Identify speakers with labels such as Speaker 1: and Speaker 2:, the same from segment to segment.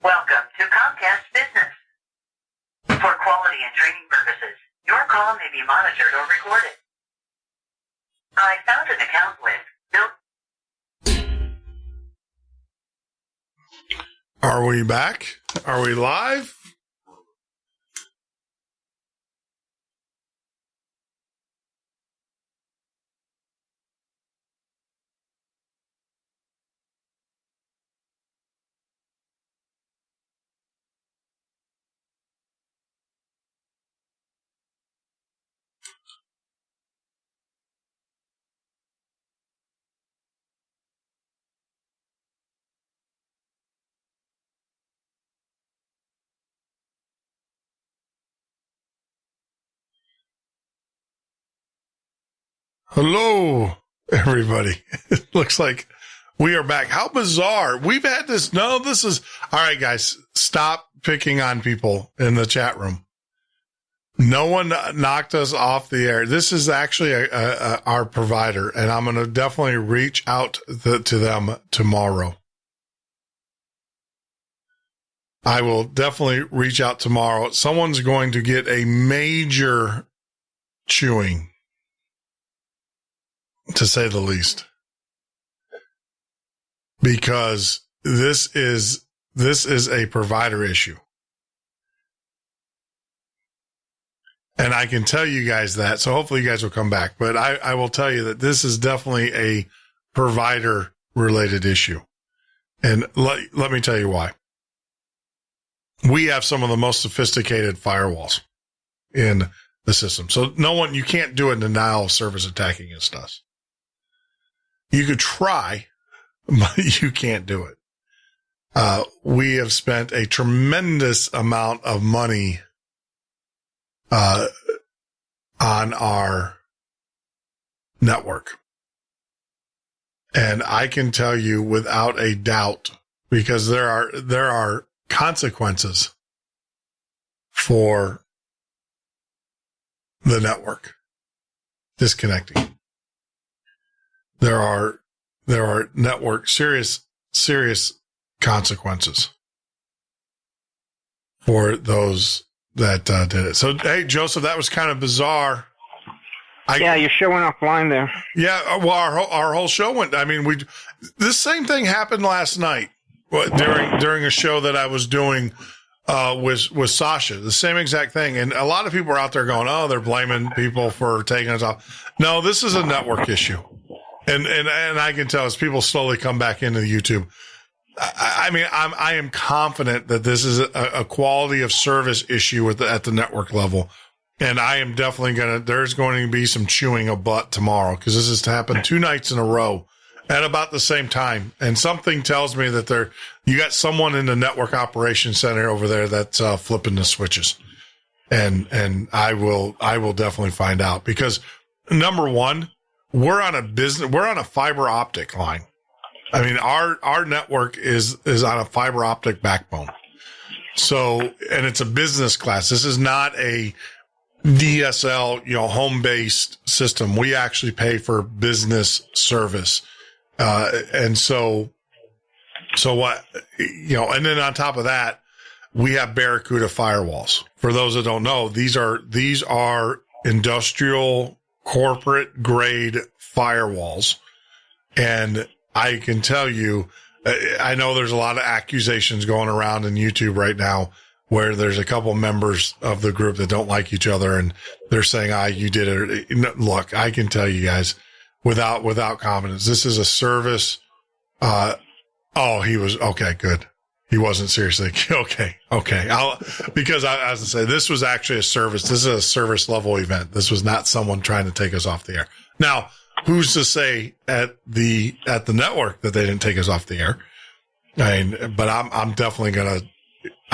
Speaker 1: Welcome to Comcast Business. For quality and training purposes, your call may be monitored or recorded. I found an account with Bill.
Speaker 2: Are we back? Are we live? Hello, everybody. It looks like we are back. How bizarre. We've had this. No, this is all right, guys. Stop picking on people in the chat room. No one knocked us off the air. This is actually our provider, and I'm going to definitely reach out to them tomorrow. I will definitely reach out tomorrow. Someone's going to get a major chewing, to say the least, because this is a provider issue. And I can tell you guys that, so hopefully you guys will come back. But I will tell you that this is definitely a provider related issue. And let me tell you why. We have some of the most sophisticated firewalls in the system. So you can't do a denial of service attack against us. You could try, but you can't do it. We have spent a tremendous amount of money on our network. And I can tell you without a doubt, because there are consequences for the network disconnecting. There are network serious consequences for those that did it. So, hey, Joseph, that was kind of bizarre.
Speaker 3: Yeah, you're showing offline there.
Speaker 2: Yeah, well, our whole show went. I mean, this same thing happened last night during a show that I was doing with Sasha. The same exact thing, and a lot of people are out there going, "Oh, they're blaming people for taking us off." No, this is a network issue, and I can tell as people slowly come back into YouTube. I am confident that this is a quality of service issue at the network level. And I am definitely there's going to be some chewing of butt tomorrow, because this has happened 2 nights in a row at about the same time. And something tells me that you got someone in the network operations center over there that's flipping the switches. And I will definitely find out, because number one, we're on a fiber optic line. I mean, our network is on a fiber optic backbone. So, and it's a business class. This is not a DSL, home-based system. We actually pay for business service. And so what, and then on top of that, we have Barracuda firewalls. For those that don't know, these are industrial corporate grade firewalls. And I can tell you, I know there's a lot of accusations going around in YouTube right now where there's a couple members of the group that don't like each other, and they're saying, you did it. Look, I can tell you guys without confidence, this is a service. He was okay. Good. He wasn't seriously okay. Because as I say, this was actually a service. This is a service level event. This was not someone trying to take us off the air. Now, who's to say at the network that they didn't take us off the air? But I'm definitely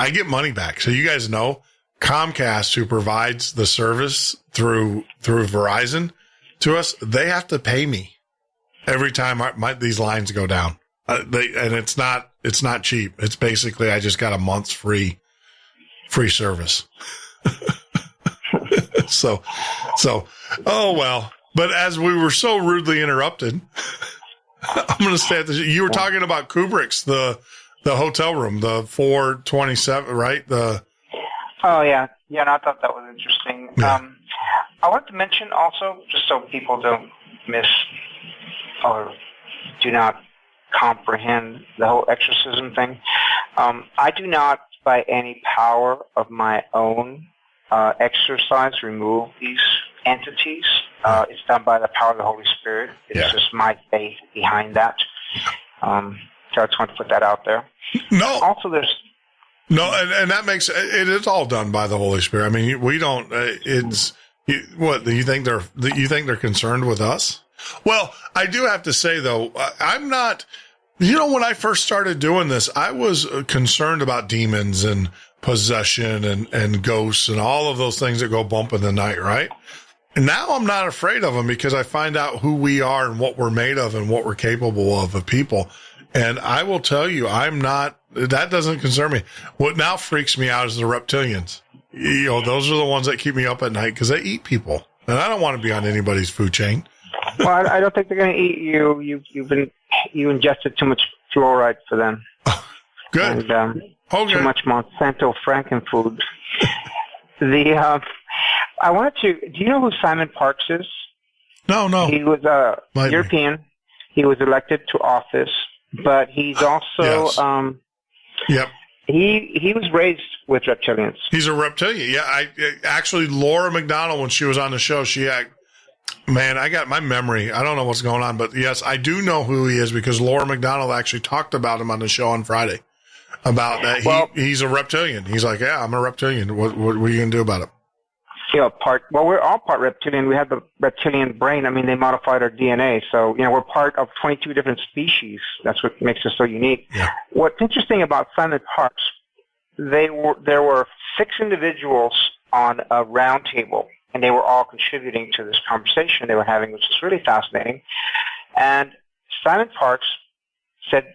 Speaker 2: I get money back. So you guys know Comcast, who provides the service through Verizon to us, they have to pay me every time these lines go down. And it's not cheap. It's basically, I just got a month's free service. So, oh well. But as we were so rudely interrupted, I'm going to stay at you were talking about Kubrick's, the the hotel room, the 427, right?
Speaker 3: Oh yeah, yeah. And I thought that was interesting.
Speaker 2: Yeah.
Speaker 3: I wanted to mention also, just so people don't miss or do not comprehend the whole exorcism thing. I do not, by any power of my own, exorcise, remove these entities. It's done by the power of the Holy Spirit. It's just my faith behind that. So I just want to put that out there.
Speaker 2: No.
Speaker 3: Also, there's...
Speaker 2: No, and that makes it is all done by the Holy Spirit. I mean, we don't. What do you think they're concerned with us? Well, I do have to say though, I'm not. You know, when I first started doing this, I was concerned about demons and possession and ghosts and all of those things that go bump in the night, right? And now I'm not afraid of them because I find out who we are and what we're made of and what we're capable of people. And I will tell you, that doesn't concern me. What now freaks me out is the reptilians. You know, those are the ones that keep me up at night because they eat people. And I don't want to be on anybody's food chain.
Speaker 3: Well, I don't think they're going to eat you. You ingested too much fluoride for them.
Speaker 2: Good.
Speaker 3: And, too much Monsanto Frankenfood. I wanted to, do you know who Simon Parkes is?
Speaker 2: No.
Speaker 3: He was a European. He was elected to office, but he's also,
Speaker 2: yep.
Speaker 3: He was raised with reptilians.
Speaker 2: He's a reptilian. Yeah. Actually, Laura McDonald, when she was on the show, I got my memory. I don't know what's going on, but yes, I do know who he is because Laura McDonald actually talked about him on the show on Friday about that. Well, he's a reptilian. He's like, yeah, I'm a reptilian. What are you going to do about it?
Speaker 3: We're all part reptilian. We have the reptilian brain. I mean, they modified our DNA. So, we're part of 22 different species. That's what makes us so unique. Yeah. What's interesting about Simon Parkes, there were 6 individuals on a round table, and they were all contributing to this conversation they were having, which is really fascinating. And Simon Parkes said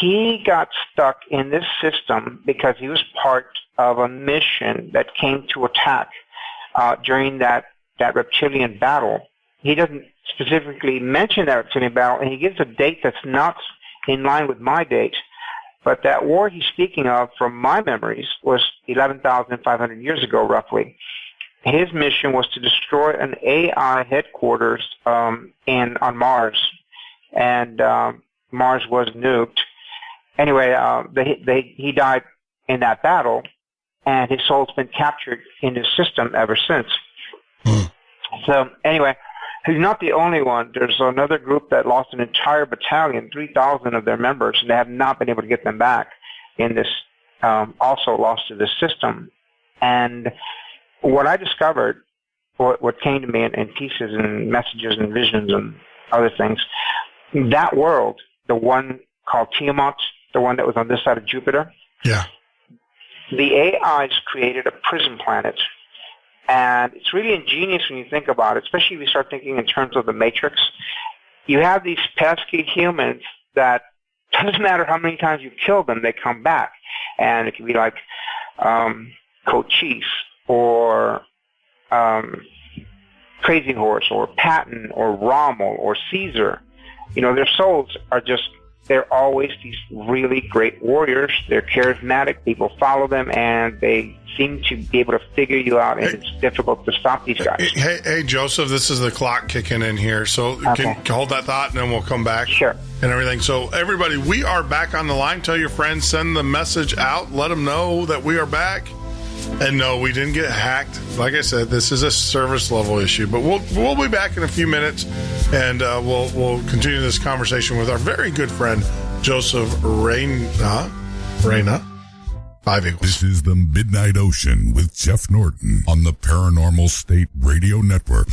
Speaker 3: he got stuck in this system because he was part of a mission that came to attack during that reptilian battle. He doesn't specifically mention that reptilian battle, and he gives a date that's not in line with my date. But that war he's speaking of, from my memories, was 11,500 years ago, roughly. His mission was to destroy an AI headquarters on Mars, and Mars was nuked. Anyway, he died in that battle, and his soul's been captured in his system ever since. So anyway, he's not the only one. There's another group that lost an entire battalion, 3,000 of their members, and they have not been able to get them back in this, also lost to this system. And what I discovered, what came to me in pieces and messages and visions and other things, that world, the one called Tiamat, the one that was on this side of Jupiter, the AIs created a prison planet. And it's really ingenious when you think about it, especially if you start thinking in terms of the Matrix. You have these pesky humans that doesn't matter how many times you kill them, they come back. And it can be like Cochise or Crazy Horse or Patton or Rommel or Caesar. Their souls are just, they're always these really great warriors. They're charismatic. People follow them, and they seem to be able to figure you out, and it's difficult to stop these guys.
Speaker 2: Hey, Joseph, this is the clock kicking in here. So can hold that thought, and then we'll come back.
Speaker 3: Sure.
Speaker 2: And everything. So, everybody, we are back on the line. Tell your friends, send the message out. Let them know that we are back. And no, we didn't get hacked. Like I said, this is a service level issue, but we'll be back in a few minutes, and we'll continue this conversation with our very good friend Joseph Reyna. 5 Eagles.
Speaker 4: This is the Midnight Ocean with Jeff Norton on the Paranormal State Radio Network.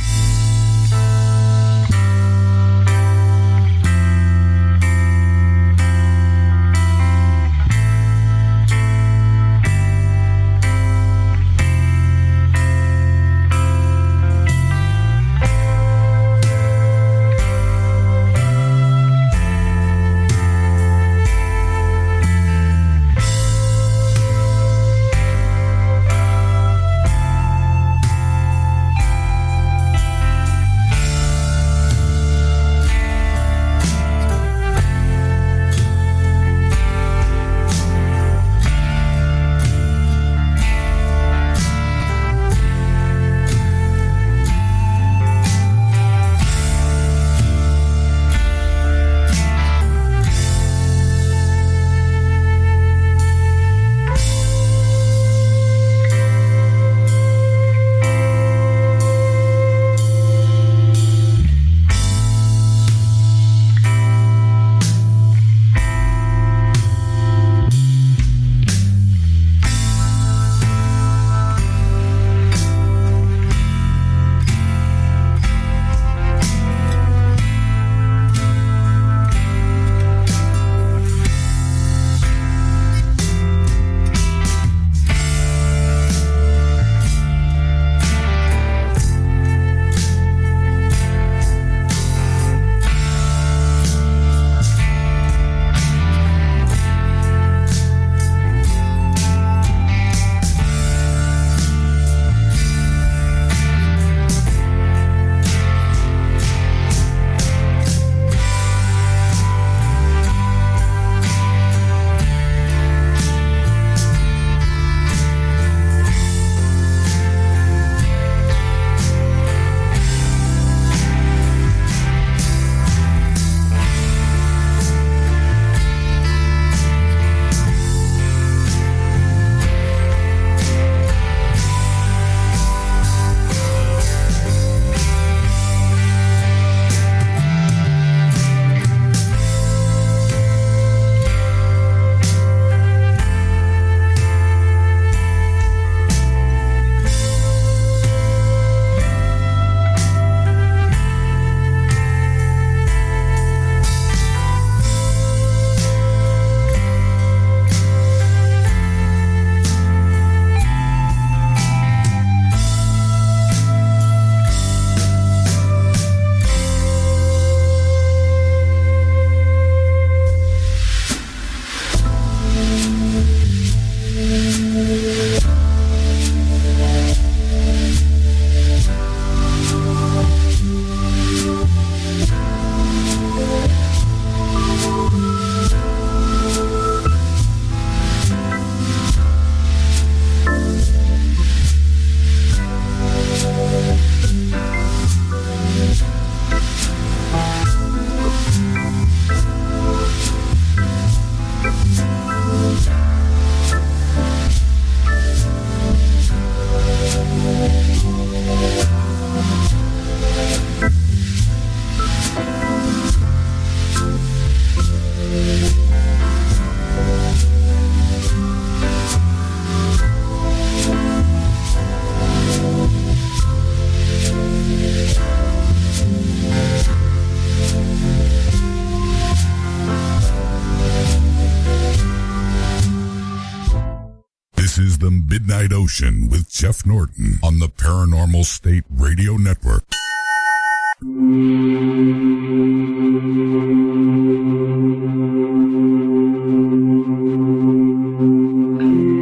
Speaker 4: Midnight Ocean with Jeff Norton on the Paranormal State Radio Network.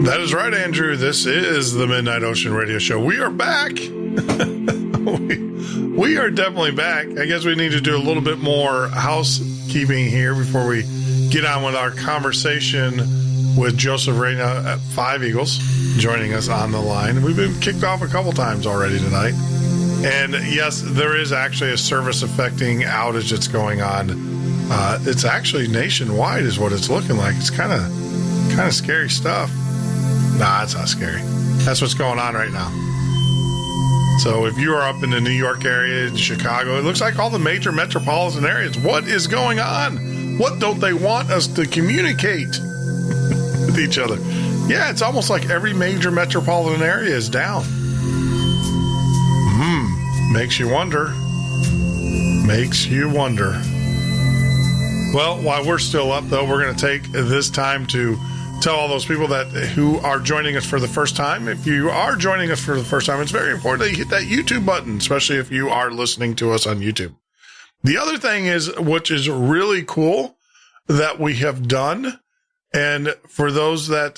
Speaker 2: That is right, Andrew. This is the Midnight Ocean Radio Show. We are back. we are definitely back. I guess we need to do a little bit more housekeeping here before we get on with our conversation with Joseph Reyna at Five Eagles, joining us on the line. We've been kicked off a couple times already tonight. And yes, there is actually a service-affecting outage that's going on. It's actually nationwide is what it's looking like. It's kind of scary stuff. Nah, it's not scary. That's what's going on right now. So if you are up in the New York area, Chicago, it looks like all the major metropolitan areas. What is going on? What don't they want us to communicate with each other? Yeah, it's almost like every major metropolitan area is down. Makes you wonder. Makes you wonder. Well, while we're still up, though, we're going to take this time to tell all those people who are joining us for the first time. If you are joining us for the first time, it's very important that you hit that YouTube button, especially if you are listening to us on YouTube. The other thing is, which is really cool that we have done, and for those that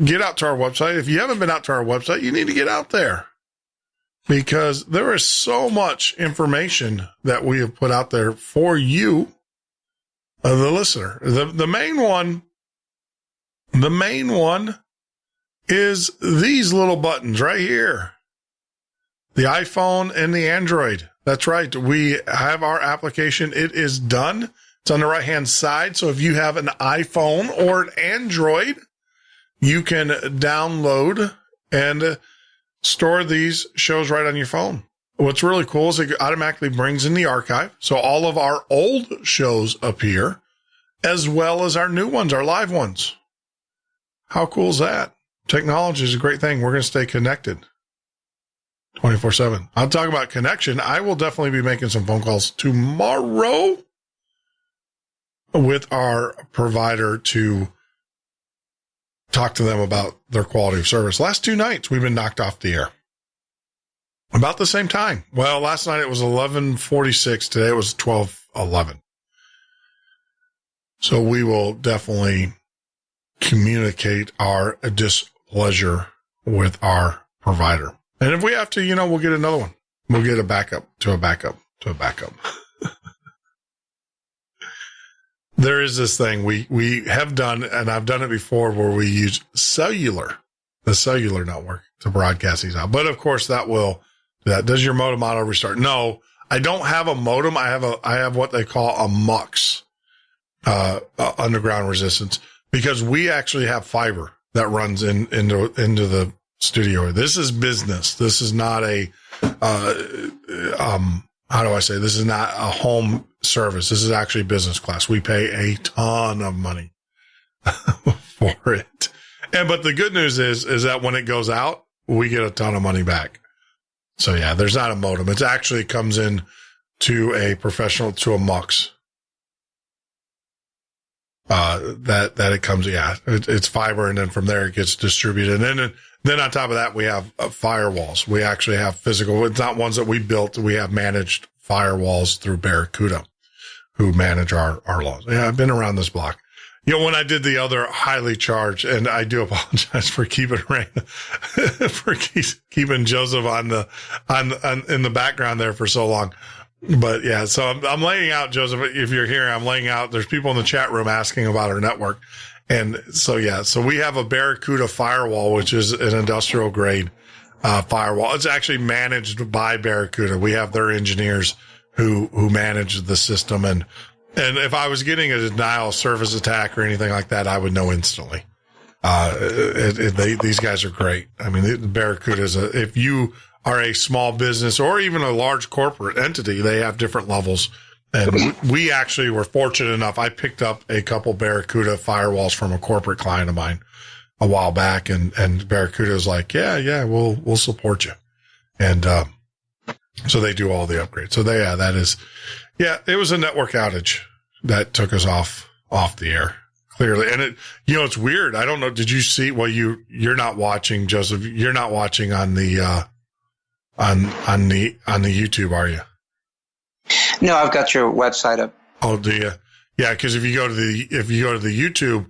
Speaker 2: get out to our website, if you haven't been out to our website, you need to get out there. Because there is so much information that we have put out there for you, the listener. The main one is these little buttons right here. The iPhone and the Android. That's right. We have our application. It is done. It's on the right-hand side. So if you have an iPhone or an Android, you can download and store these shows right on your phone. What's really cool is it automatically brings in the archive. So all of our old shows appear, as well as our new ones, our live ones. How cool is that? Technology is a great thing. We're going to stay connected 24/7. I'll talk about connection. I will definitely be making some phone calls tomorrow with our provider to talk to them about their quality of service. Last 2 nights, we've been knocked off the air. About the same time. Well, last night it was 11:46. Today it was 12:11. So we will definitely communicate our displeasure with our provider. And if we have to, we'll get another one. We'll get a backup to a backup to a backup. There is this thing we have done, and I've done it before, where we use the cellular network to broadcast these out. But of course, does your modem auto restart? No, I don't have a modem. I have what they call a MUX, underground resistance, because we actually have fiber that runs into the studio. This is business. This is not this is not a home service. This is actually business class. We pay a ton of money for it. But the good news is that when it goes out, we get a ton of money back. So yeah, there's not a modem. It actually comes in to a professional, to a MUX. That it comes, it's fiber, and then from there it gets distributed. And then on top of that, we have firewalls. We actually have physical, it's not ones that we built. We have managed firewalls through Barracuda, who manage our laws. Yeah, I've been around this block. When I did the other highly charged, and I do apologize for keeping keeping Joseph in the background there for so long. But yeah, so I'm laying out, Joseph, if you're here, I'm laying out, there's people in the chat room asking about our network. And so, so we have a Barracuda firewall, which is an industrial grade firewall. It's actually managed by Barracuda. We have their engineers who manage the system. And if I was getting a denial of service attack or anything like that, I would know instantly. These guys are great. I mean, Barracuda if you are a small business or even a large corporate entity, they have different levels. And we actually were fortunate enough. I picked up a couple Barracuda firewalls from a corporate client of mine a while back, and Barracuda was like, yeah, we'll support you. And, so they do all the upgrades. So it was a network outage that took us off the air clearly. And it, you know, it's weird. I don't know. Did you see? Well, you're not watching, Joseph. You're not watching on the on the YouTube, are you?
Speaker 5: No, I've got your website up.
Speaker 2: Oh, do you? Yeah, because if you go to the YouTube,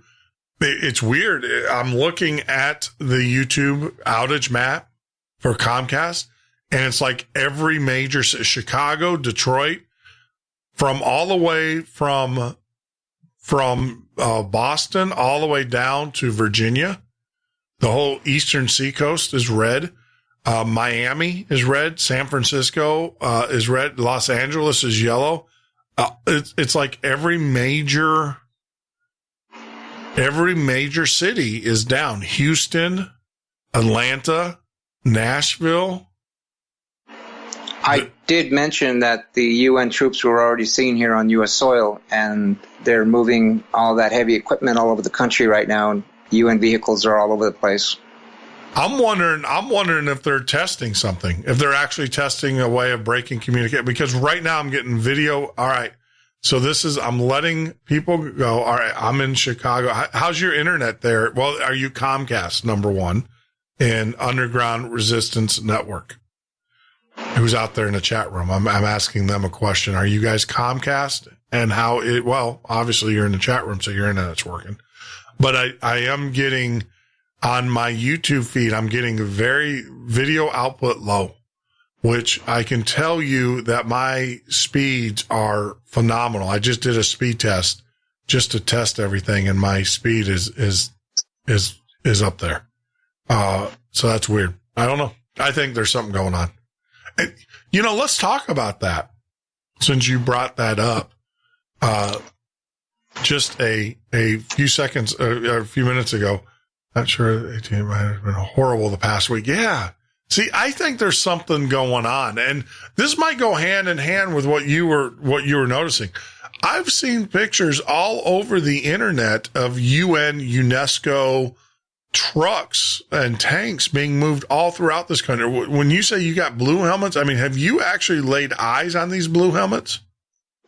Speaker 2: it's weird. I'm looking at the YouTube outage map for Comcast, and it's like every major Chicago, Detroit, from all the way from Boston all the way down to Virginia. The whole eastern seacoast is red. Miami is red. San Francisco is red. Los Angeles is yellow. It's like every major city is down. Houston, Atlanta, Nashville.
Speaker 5: I did mention that the UN troops were already seen here on U.S. soil, and they're moving all that heavy equipment all over the country right now, and UN vehicles are all over the place.
Speaker 2: I'm wondering if they're testing something, if they're actually testing a way of breaking communication, because right now I'm getting video. All right. So I'm letting people go. All right. I'm in Chicago. How's your internet there? Well, are you Comcast, number one, and Underground Resistance Network? Who's out there in the chat room? I'm asking them a question. Are you guys Comcast? And well, obviously you're in the chat room, so your internet's working. But I am getting, on my YouTube feed, I'm getting very video output low, which I can tell you that my speeds are phenomenal. I just did a speed test just to test everything, and my speed is up there. So that's weird. I don't know. I think there's something going on. And, you know, let's talk about that since you brought that up. Just a few seconds, a few minutes ago. Not sure. It might have been horrible the past week. Yeah. See, I think there's something going on, and this might go hand in hand with what you were noticing. I've seen pictures all over the internet of UN, UNESCO trucks and tanks being moved all throughout this country. When you say you got blue helmets, I mean, have you actually laid eyes on these blue helmets?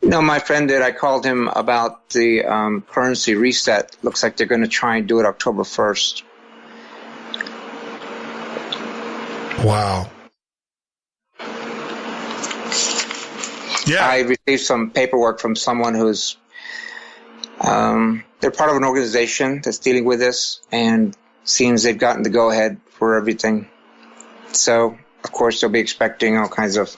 Speaker 5: No, my friend did. I called him about the currency reset. Looks like they're going to try and do it October 1st.
Speaker 2: Wow. Yeah.
Speaker 5: I received some paperwork from someone who's, they're part of an organization that's dealing with this, and seems they've gotten the go-ahead for everything. So, of course, they'll be expecting all kinds of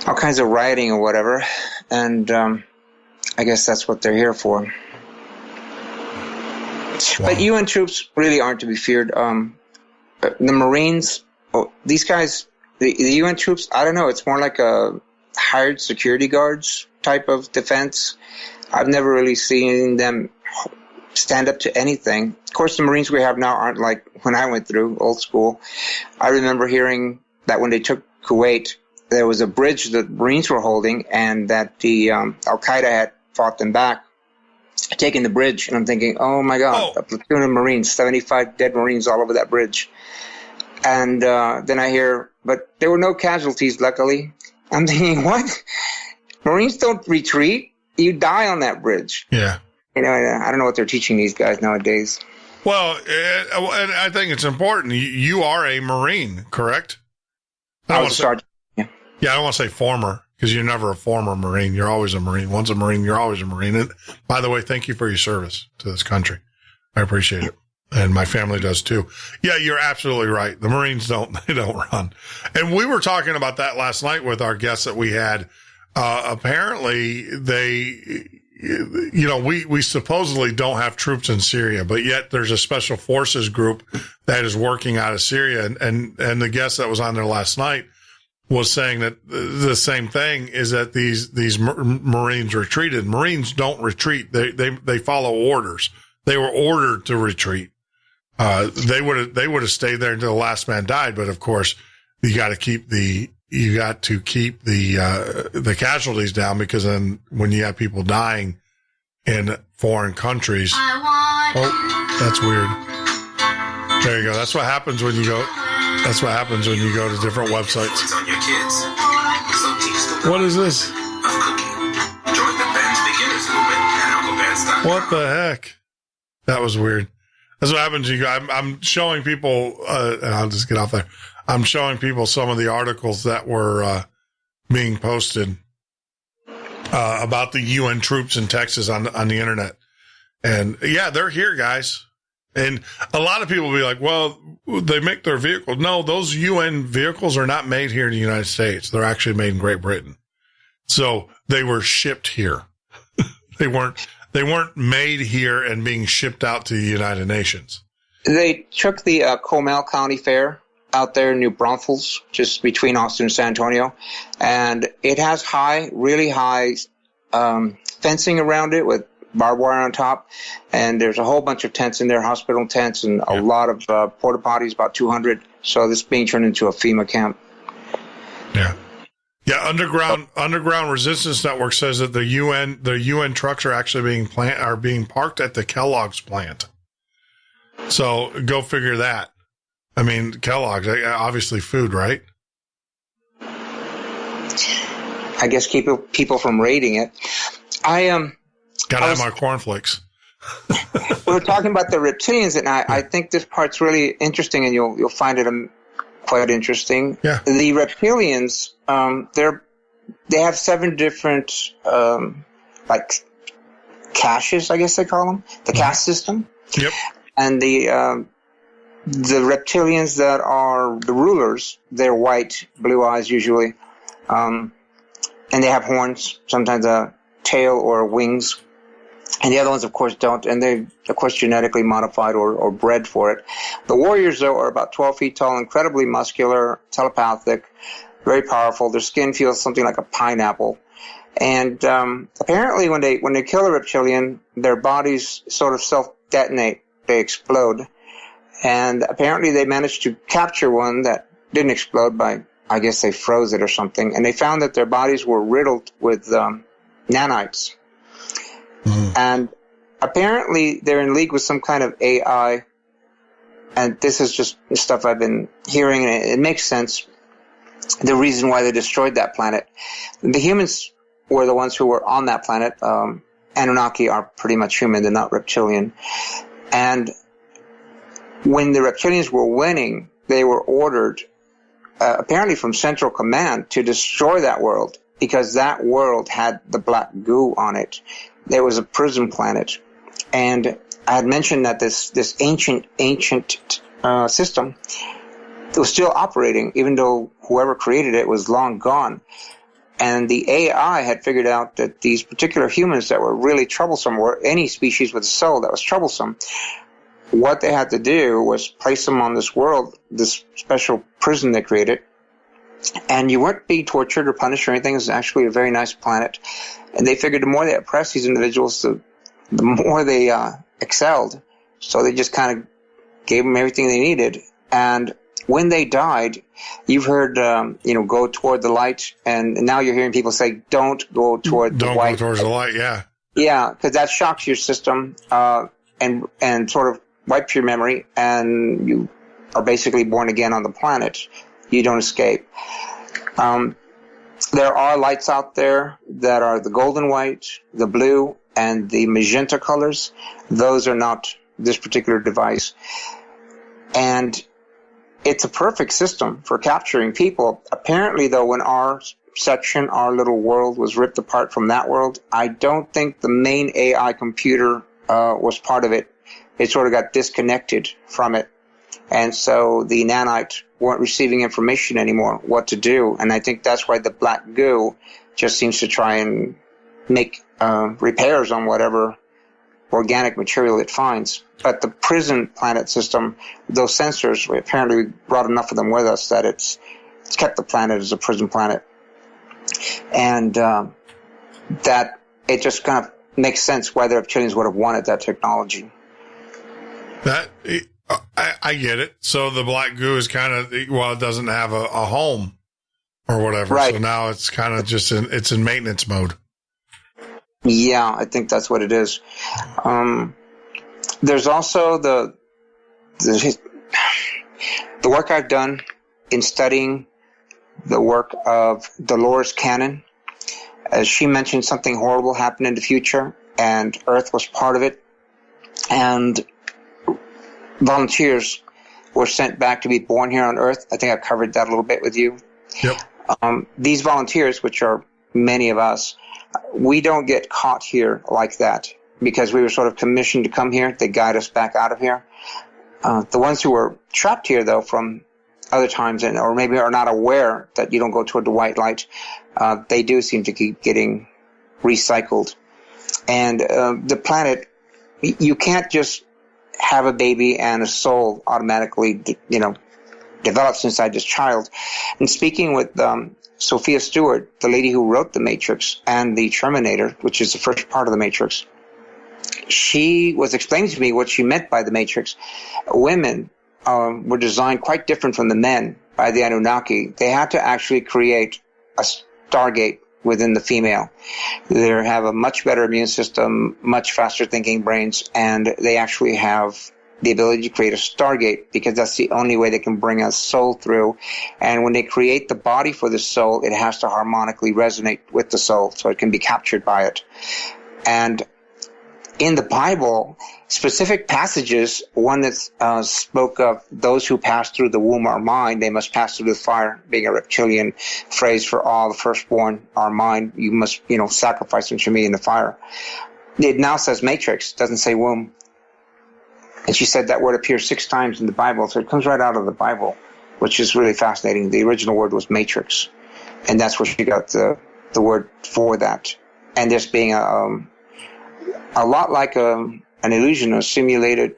Speaker 5: rioting or whatever, and I guess that's what they're here for. Wow. But UN troops really aren't to be feared. The Marines, these guys, the UN troops, I don't know, it's more like a hired security guards type of defense. I've never really seen them stand up to anything. Of course, the Marines we have now aren't like when I went through old school. I remember hearing that when they took Kuwait, there was a bridge that Marines were holding, and that the Al-Qaeda had fought them back, taking the bridge. And I'm thinking, oh my God, a platoon of Marines, 75 dead Marines all over that bridge. And then I hear, but there were no casualties, luckily. I'm thinking, what? Marines don't retreat. You die on that bridge.
Speaker 2: Yeah.
Speaker 5: You know, I don't know what they're teaching these guys nowadays.
Speaker 2: Well, and I think it's important. You are a Marine, correct?
Speaker 5: I was a sergeant.
Speaker 2: Yeah, I don't want to say former, because you're never a former Marine. You're always a Marine. Once a Marine, you're always a Marine. And by the way, thank you for your service to this country. I appreciate it. And my family does too. Yeah, you're absolutely right. The Marines don't run. And we were talking about that last night with our guests that we had. Apparently we supposedly don't have troops in Syria, but yet there's a special forces group that is working out of Syria. And the guest that was on there last night was saying that the same thing is that these Marines retreated. Marines don't retreat. They follow orders. They were ordered to retreat. They would have stayed there until the last man died. But of course, you got to keep the casualties down, because then when you have people dying in foreign countries, that's weird. There you go. That's what happens when you go. That's what happens when you go to different websites. What is this? What the heck? That was weird. That's what happened to you. I'm showing people, and I'll just get off there. I'm showing people some of the articles that were being posted about the UN troops in Texas on the internet. And yeah, they're here, guys. And a lot of people will be like, well, they make their vehicles. No, those UN vehicles are not made here in the United States. They're actually made in Great Britain. So they were shipped here. They weren't made here and being shipped out to the United Nations.
Speaker 5: They took the Comal County Fair out there in New Braunfels, just between Austin and San Antonio. And it has really high fencing around it with barbed wire on top. And there's a whole bunch of tents in there, hospital tents, and a lot of porta potties, about 200. So this is being turned into a FEMA camp.
Speaker 2: Yeah. Yeah, Underground Resistance Network says that the UN trucks are actually being parked at the Kellogg's plant. So go figure that. I mean, Kellogg's, obviously food, right?
Speaker 5: I guess keep people from raiding it.
Speaker 2: Gotta have my cornflakes.
Speaker 5: We were talking about the reptilians, and I think this part's really interesting, and you'll find it quite interesting.
Speaker 2: Yeah.
Speaker 5: The reptilians, they have 7 different like caches, I guess they call them, the caste system.
Speaker 2: Yep.
Speaker 5: And the reptilians that are the rulers, they're white, blue eyes usually, and they have horns, sometimes a tail or wings. And the other ones, of course, don't, and they're, of course, genetically modified or bred for it. The warriors, though, are about 12 feet tall, incredibly muscular, telepathic, very powerful. Their skin feels something like a pineapple. And apparently when they kill a reptilian, their bodies sort of self-detonate. They explode. And apparently they managed to capture one that didn't explode by, I guess they froze it or something. And they found that their bodies were riddled with nanites. And apparently they're in league with some kind of AI, and this is just stuff I've been hearing, and it makes sense, the reason why they destroyed that planet. The humans were the ones who were on that planet. Anunnaki are pretty much human, they're not reptilian. And when the reptilians were winning, they were ordered, apparently from Central Command, to destroy that world, because that world had the black goo on it. There was a prison planet. And I had mentioned that this ancient system was still operating, even though whoever created it was long gone. And the AI had figured out that these particular humans that were really troublesome, or any species with a soul that was troublesome, what they had to do was place them on this world, this special prison they created. And you weren't being tortured or punished or anything. It was actually a very nice planet. And they figured the more they oppressed these individuals, the more they excelled. So they just kind of gave them everything they needed. And when they died, you've heard, go toward the light. And now you're hearing people say, don't go toward the light. Don't go towards the light, yeah. Yeah, because that shocks your system and sort of wipes your memory. And you are basically born again on the planet. You don't escape. There are lights out there that are the golden white, the blue, and the magenta colors. Those are not this particular device. And it's a perfect system for capturing people. Apparently, though, when our little world was ripped apart from that world, I don't think the main AI computer was part of it. It sort of got disconnected from it. And so the nanites weren't receiving information anymore, what to do. And I think that's why the black goo just seems to try and make repairs on whatever organic material it finds. But the prison planet system, those sensors, we apparently brought enough of them with us that it's kept the planet as a prison planet. And that it just kind of makes sense why the reptilians would have wanted that technology.
Speaker 2: I get it. So the black goo is kind of, it doesn't have a home or whatever. Right. So now it's kind of just it's in maintenance mode. Yeah, I think that's what it is.
Speaker 5: There's also the work I've done in studying the work of Dolores Cannon. As she mentioned, something horrible happened in the future, and Earth was part of it. And volunteers were sent back to be born here on Earth. I think I covered that a little bit with you.
Speaker 2: Yep.
Speaker 5: These volunteers, which are many of us, we don't get caught here like that because we were sort of commissioned to come here. They guide us back out of here. The ones who were trapped here, though, from other times, or maybe are not aware that you don't go toward the white light, they do seem to keep getting recycled. And the planet, you can't just have a baby and a soul automatically, develops inside this child. And speaking with Sophia Stewart, the lady who wrote The Matrix and The Terminator, which is the first part of The Matrix, she was explaining to me what she meant by The Matrix. Women were designed quite different from the men by the Anunnaki. They had to actually create a Stargate within the female. They have a much better immune system, much faster thinking brains, and they actually have the ability to create a Stargate because that's the only way they can bring a soul through. And when they create the body for the soul, it has to harmonically resonate with the soul so it can be captured by it. And in the Bible, specific passages, one that spoke of those who pass through the womb are mine, they must pass through the fire, being a reptilian phrase for all the firstborn are mine. You must, sacrifice them to me in the fire. It now says matrix, doesn't say womb. And she said that word appears 6 times in the Bible, so it comes right out of the Bible, which is really fascinating. The original word was matrix, and that's where she got the word for that. And this being a lot like an illusion, a simulated,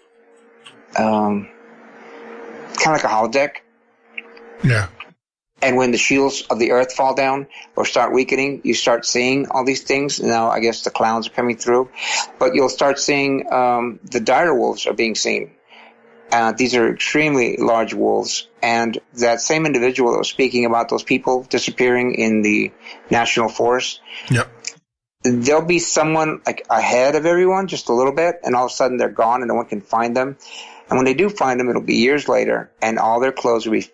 Speaker 5: kind of like a holodeck.
Speaker 2: Yeah. And
Speaker 5: when the shields of the earth fall down or start weakening, you start seeing all these things. Now, I guess the clouds are coming through, but you'll start seeing the dire wolves are being seen. These are extremely large wolves. And that same individual that was speaking about those people disappearing in the national forest.
Speaker 2: Yep.
Speaker 5: There'll be someone like ahead of everyone just a little bit, and all of a sudden they're gone and no one can find them. And when they do find them, it'll be years later, and all their clothes will be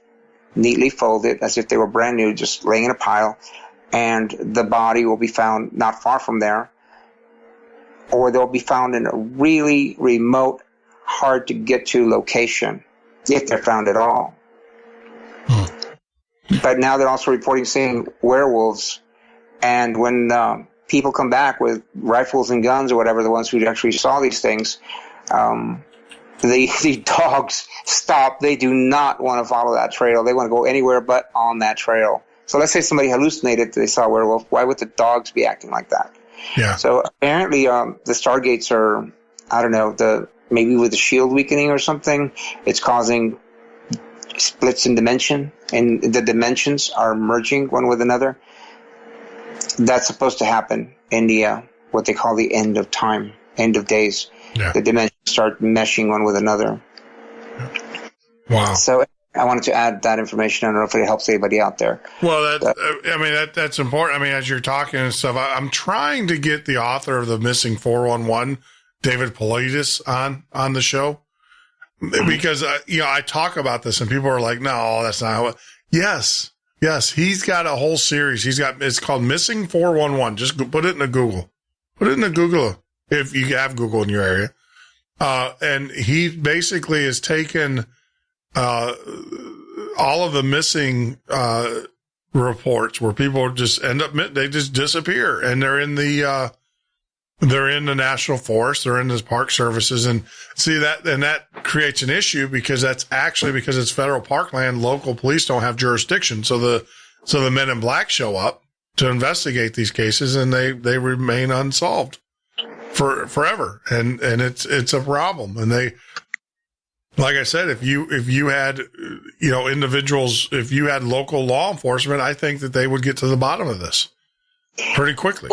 Speaker 5: neatly folded as if they were brand new, just laying in a pile, and the body will be found not far from there, or they'll be found in a really remote, hard to get to location, if they're found at all. But now they're also reporting seeing werewolves, and when people come back with rifles and guns or whatever, the ones who actually saw these things, the dogs stop. They do not want to follow that trail. They want to go anywhere but on that trail. So let's say somebody hallucinated, they saw a werewolf. Why would the dogs be acting like that?
Speaker 2: Yeah.
Speaker 5: So apparently the Stargates are, I don't know, maybe with the shield weakening or something, it's causing splits in dimension, and the dimensions are merging one with another. That's supposed to happen in the what they call the end of time, end of days.
Speaker 2: Yeah.
Speaker 5: The dimensions start meshing one with another.
Speaker 2: Wow.
Speaker 5: So I wanted to add that information. I don't know if it helps anybody out there.
Speaker 2: Well, that's important. I mean, as you're talking and stuff, I'm trying to get the author of the Missing 411, David Paulides, on the show, because I talk about this and people are like, no, that's not how it. Yes, he's got a whole series. It's called Missing 411. Just put it in Google. Put it in Google if you have Google in your area. And he basically has taken all of the missing reports where people just they just disappear, and they're in the national forest, they're in the park services, and see that, and that creates an issue because because it's federal parkland, local police don't have jurisdiction. So the men in black show up to investigate these cases, and they remain unsolved forever. And it's a problem. And they, like I said, if you had, individuals, if you had local law enforcement, I think that they would get to the bottom of this pretty quickly.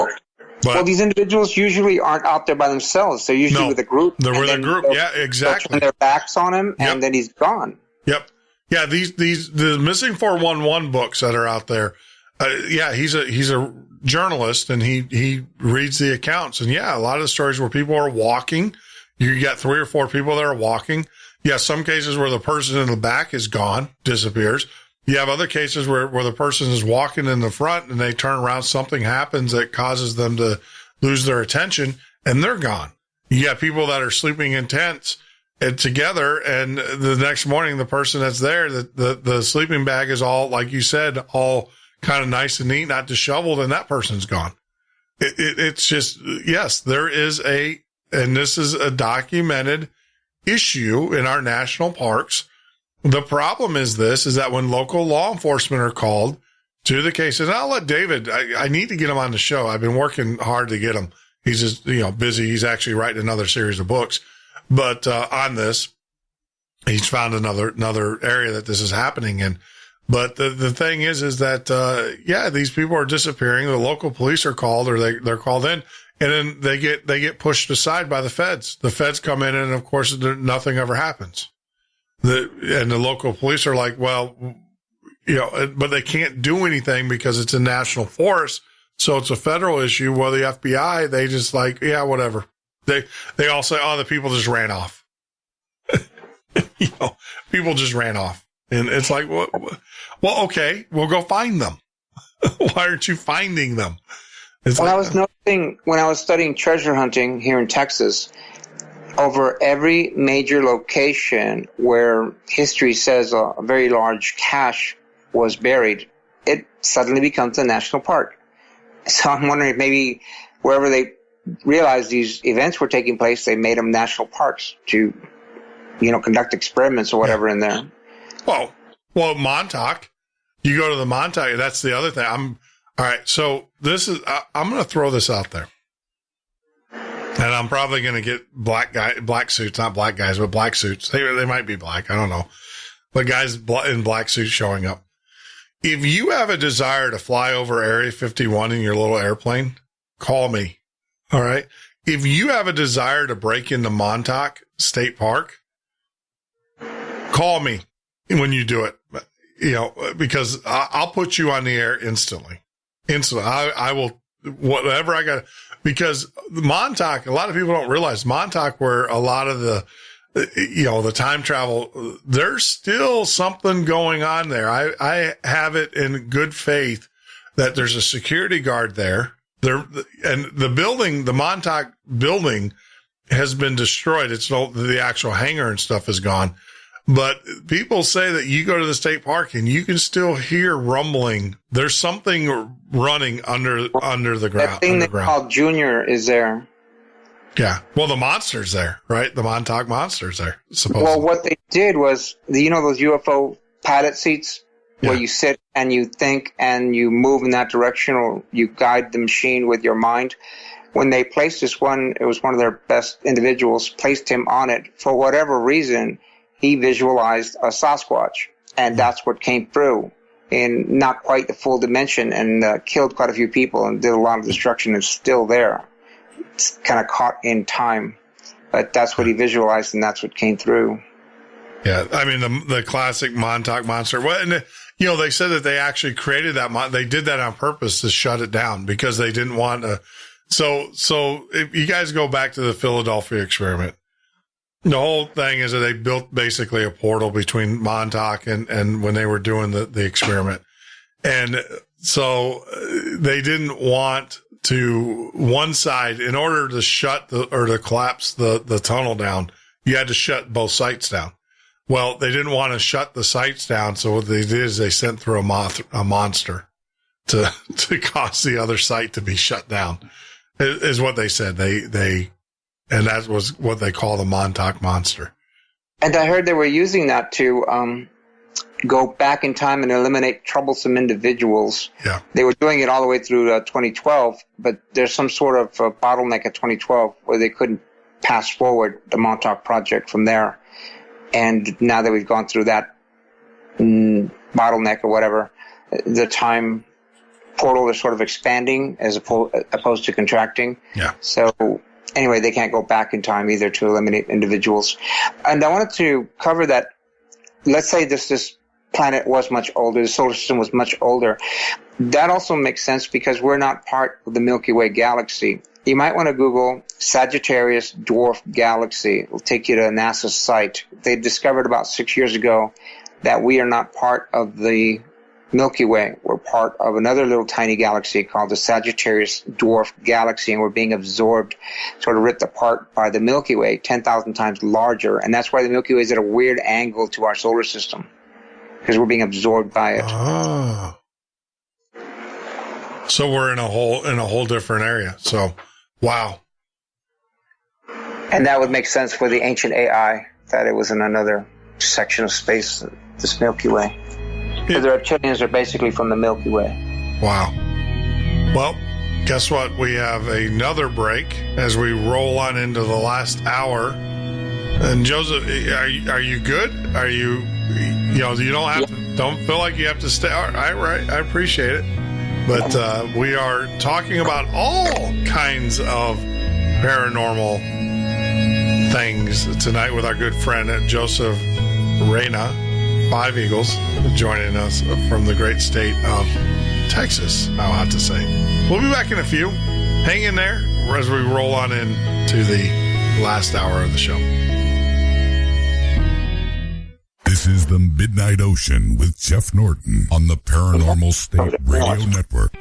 Speaker 2: But
Speaker 5: these individuals usually aren't out there by themselves. They're usually with a group.
Speaker 2: They're with a group. Yeah, exactly.
Speaker 5: Turn their backs on him, and then he's gone.
Speaker 2: Yep. Yeah. The Missing 411 books that are out there. He's a journalist, and he reads the accounts, and a lot of the stories where people are walking, you got 3 or 4 people that are walking. Yeah. Some cases where the person in the back is gone, disappears. You have other cases where the person is walking in the front and they turn around, something happens that causes them to lose their attention, and they're gone. You got people that are sleeping in tents together, and the next morning, the person that's there, the sleeping bag is all, like you said, all kind of nice and neat, not disheveled, and that person's gone. It's just, yes, there is and this is a documented issue in our national parks. The problem is that when local law enforcement are called to the cases, and I'll let David, I need to get him on the show. I've been working hard to get him. He's just, busy. He's actually writing another series of books, but, on this, he's found another area that this is happening in. But the thing is that, these people are disappearing. The local police are called, or they're called in, and then they get pushed aside by the feds. The feds come in, and of course, nothing ever happens. And the local police are like, well, but they can't do anything because it's a national forest. So it's a federal issue. Well, the FBI, they just like, yeah, whatever. They all say, oh, the people just ran off. People just ran off. And it's like, well, okay, we'll go find them. Why aren't you finding them?
Speaker 5: I was noticing when I was studying treasure hunting here in Texas, over every major location where history says a very large cache was buried, it suddenly becomes a national park. So I'm wondering if maybe wherever they realized these events were taking place, they made them national parks to, conduct experiments or whatever in there.
Speaker 2: Well, Montauk, you go to the Montauk. That's the other thing. All right. So I'm going to throw this out there, and I'm probably going to get black suits, not black guys, but black suits. They might be black. I don't know, but guys in black suits showing up. If you have a desire to fly over Area 51 in your little airplane, call me. All right. If you have a desire to break into Montauk State Park, call me when you do it, because I'll put you on the air instantly. I will, whatever I got, because Montauk, a lot of people don't realize Montauk, where a lot of the time travel, there's still something going on there. I have it in good faith that there's a security guard there. And the Montauk building has been destroyed. It's the actual hangar and stuff is gone. But people say that you go to the state park and you can still hear rumbling. There's something running under the ground.
Speaker 5: That thing they call Junior is there.
Speaker 2: Yeah. Well, the monster's there, right? The Montauk monster's there, supposedly.
Speaker 5: Well, what they did was, those UFO padded seats where you sit and you think and you move in that direction, or you guide the machine with your mind. When they placed this one, it was one of their best individuals, placed him on it. For whatever reason, he visualized a Sasquatch, and that's what came through in not quite the full dimension, and killed quite a few people and did a lot of destruction. It's still there. It's kind of caught in time, but that's what he visualized, and that's what came through.
Speaker 2: Yeah, I mean the classic Montauk monster. Well, and they said that they actually created that. They did that on purpose to shut it down because they didn't want to. So if you guys go back to the Philadelphia experiment, the whole thing is that they built basically a portal between Montauk and when they were doing the experiment, and so they didn't want to one side, in order to shut to collapse the tunnel down, you had to shut both sites down. Well, they didn't want to shut the sites down. So what they did is they sent through a monster to cause the other site to be shut down, is what they said. And that was what they call the Montauk monster.
Speaker 5: And I heard they were using that to, go back in time and eliminate troublesome individuals.
Speaker 2: Yeah.
Speaker 5: They were doing it all the way through 2012, but there's some sort of bottleneck at 2012 where they couldn't pass forward the Montauk project from there. And now that we've gone through that bottleneck or whatever, the time portal is sort of expanding as opposed to contracting.
Speaker 2: Yeah.
Speaker 5: So anyway, they can't go back in time either to eliminate individuals. And I wanted to cover that. Let's say this planet was much older, the solar system was much older. That also makes sense because we're not part of the Milky Way galaxy. You might want to Google Sagittarius Dwarf Galaxy. It'll take you to a NASA site. They discovered about 6 years ago that we are not part of the Milky Way. We're part of another little tiny galaxy called the Sagittarius Dwarf Galaxy, and we're being absorbed, sort of ripped apart by the Milky Way, 10,000 times larger. And that's why the Milky Way is at a weird angle to our solar system, because we're being absorbed by it.
Speaker 2: Oh. So we're in a whole different area. So, wow.
Speaker 5: And that would make sense for the ancient AI, that it was in another section of space, this Milky Way. Because the reptilians are basically from the Milky Way.
Speaker 2: Wow. Well, guess what? We have another break as we roll on into the last hour. And Joseph, are you good? Are you don't feel like you have to stay. All right. I appreciate it. But we are talking about all kinds of paranormal things tonight with our good friend Joseph Reyna, Five Eagles, joining us from the great state of Texas, I'll have to say. We'll be back in a few. Hang in there as we roll on into the last hour of the show.
Speaker 4: This is the Midnight Ocean with Jeff Norton on the Paranormal State Radio Network.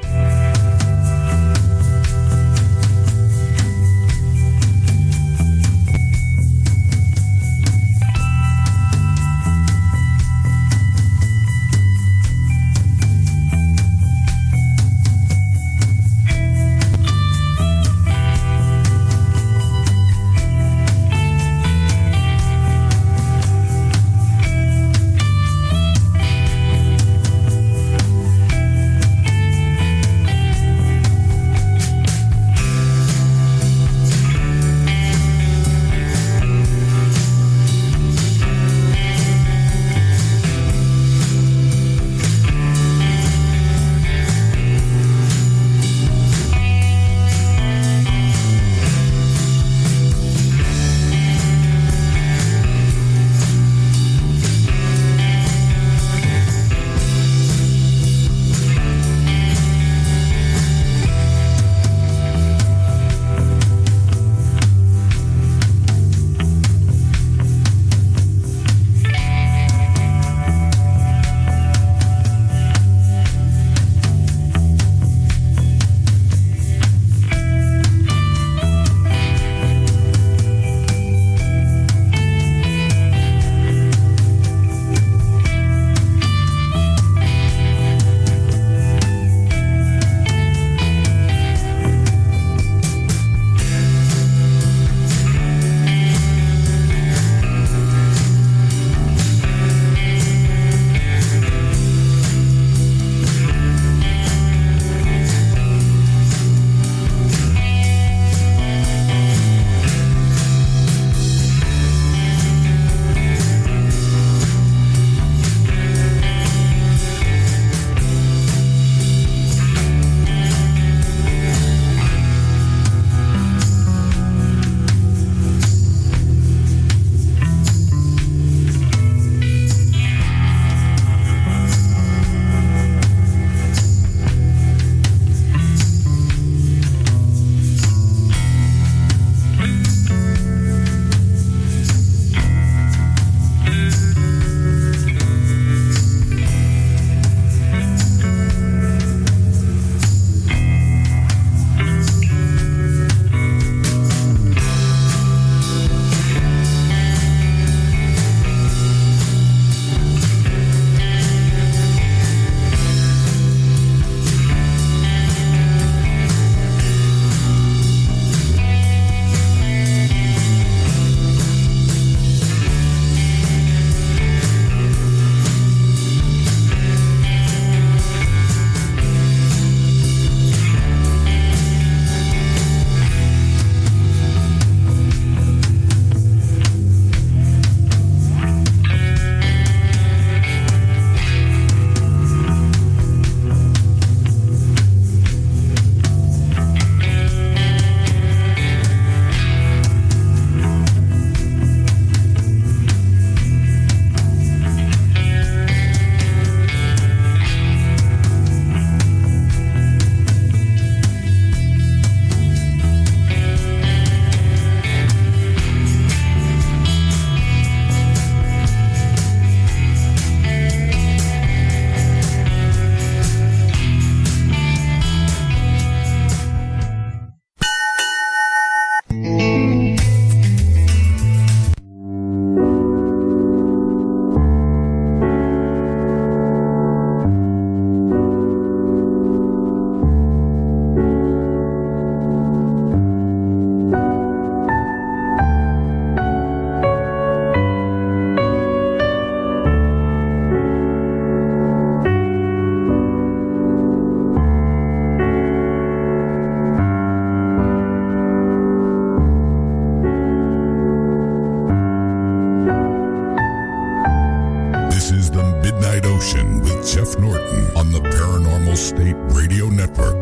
Speaker 4: Ocean with Jeff Norton on the Paranormal State Radio Network.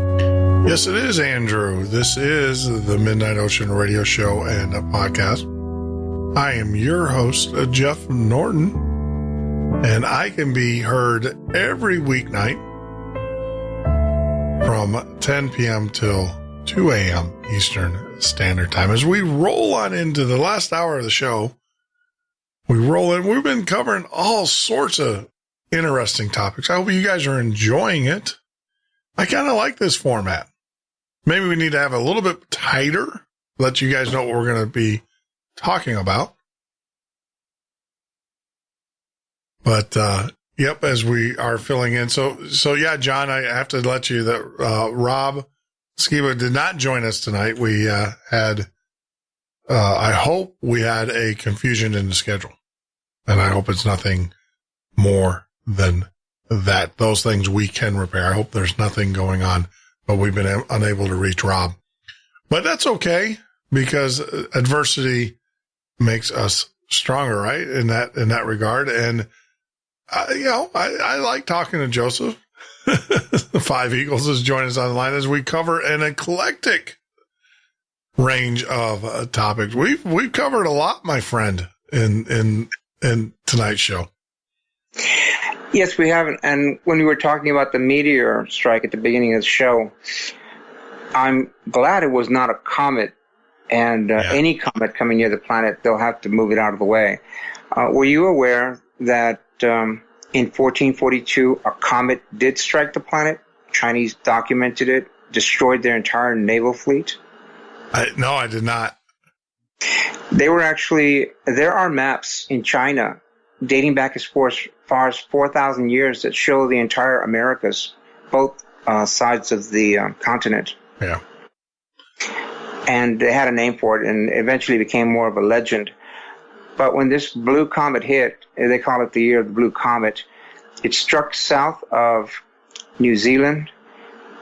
Speaker 2: Yes, it is, Andrew. This is the Midnight Ocean radio show and a podcast. I am your host, Jeff Norton, and I can be heard every weeknight from 10 p.m. till 2 a.m. Eastern Standard Time. As we roll on into the last hour of the show, we've been covering all sorts of interesting topics. I hope you guys are enjoying it. I kind of like this format. Maybe we need to have a little bit tighter, let you guys know what we're going to be talking about. But, yep, as we are filling in. So yeah, John, I have to let you that, Rob Skiba did not join us tonight. We, had, I hope we had a confusion in the schedule, and I hope it's nothing more than that. Those things we can repair. I hope there's nothing going on, but we've been unable to reach Rob. But that's okay, because adversity makes us stronger, right? In that regard. And, I like talking to Joseph. The Five Eagles is joining us on the line as we cover an eclectic range of topics. We've covered a lot, my friend, in tonight's show.
Speaker 5: Yes, we have. And when we were talking about the meteor strike at the beginning of the show, I'm glad it was not a comet. And any comet coming near the planet, they'll have to move it out of the way. Were you aware that in 1442, a comet did strike the planet? Chinese documented it, destroyed their entire naval fleet.
Speaker 2: No, I did not.
Speaker 5: There are maps in China dating back as far as 4,000 years that show the entire Americas, both sides of the continent.
Speaker 2: Yeah.
Speaker 5: And they had a name for it, and eventually became more of a legend. But when this blue comet hit, they call it the year of the blue comet, it struck south of New Zealand,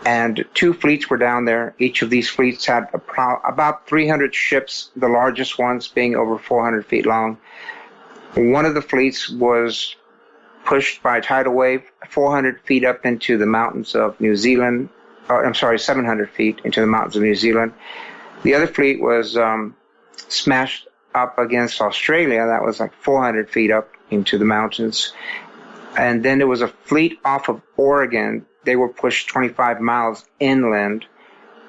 Speaker 5: and 2 fleets were down there. Each of these fleets had about 300 ships, the largest ones being over 400 feet long. One of the fleets was pushed by a tidal wave 400 feet up into the mountains of New Zealand. 700 feet into the mountains of New Zealand. The other fleet was smashed up against Australia. That was like 400 feet up into the mountains. And then there was a fleet off of Oregon. They were pushed 25 miles inland.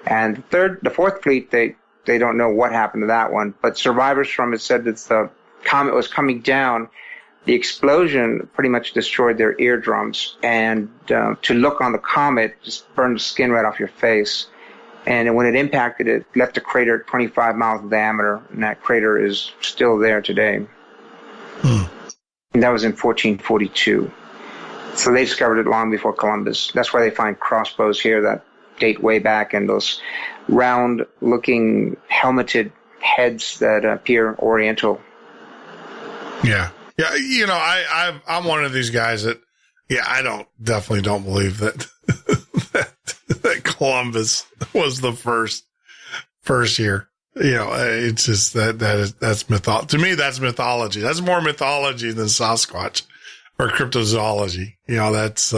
Speaker 5: And the fourth fleet, they don't know what happened to that one. But survivors from it said that the comet was coming down. The explosion pretty much destroyed their eardrums. And to look on the comet just burned the skin right off your face. And when it impacted, it left a crater 25 miles in diameter, and that crater is still there today. And that was in 1442. So they discovered it long before Columbus. That's why they find crossbows here that date way back, and those round-looking helmeted heads that appear oriental.
Speaker 2: Yeah. Yeah, I'm one of these guys that, I definitely don't believe that that Columbus was the first here. It's just that's mythology. To me, that's mythology. That's more mythology than Sasquatch or cryptozoology. That's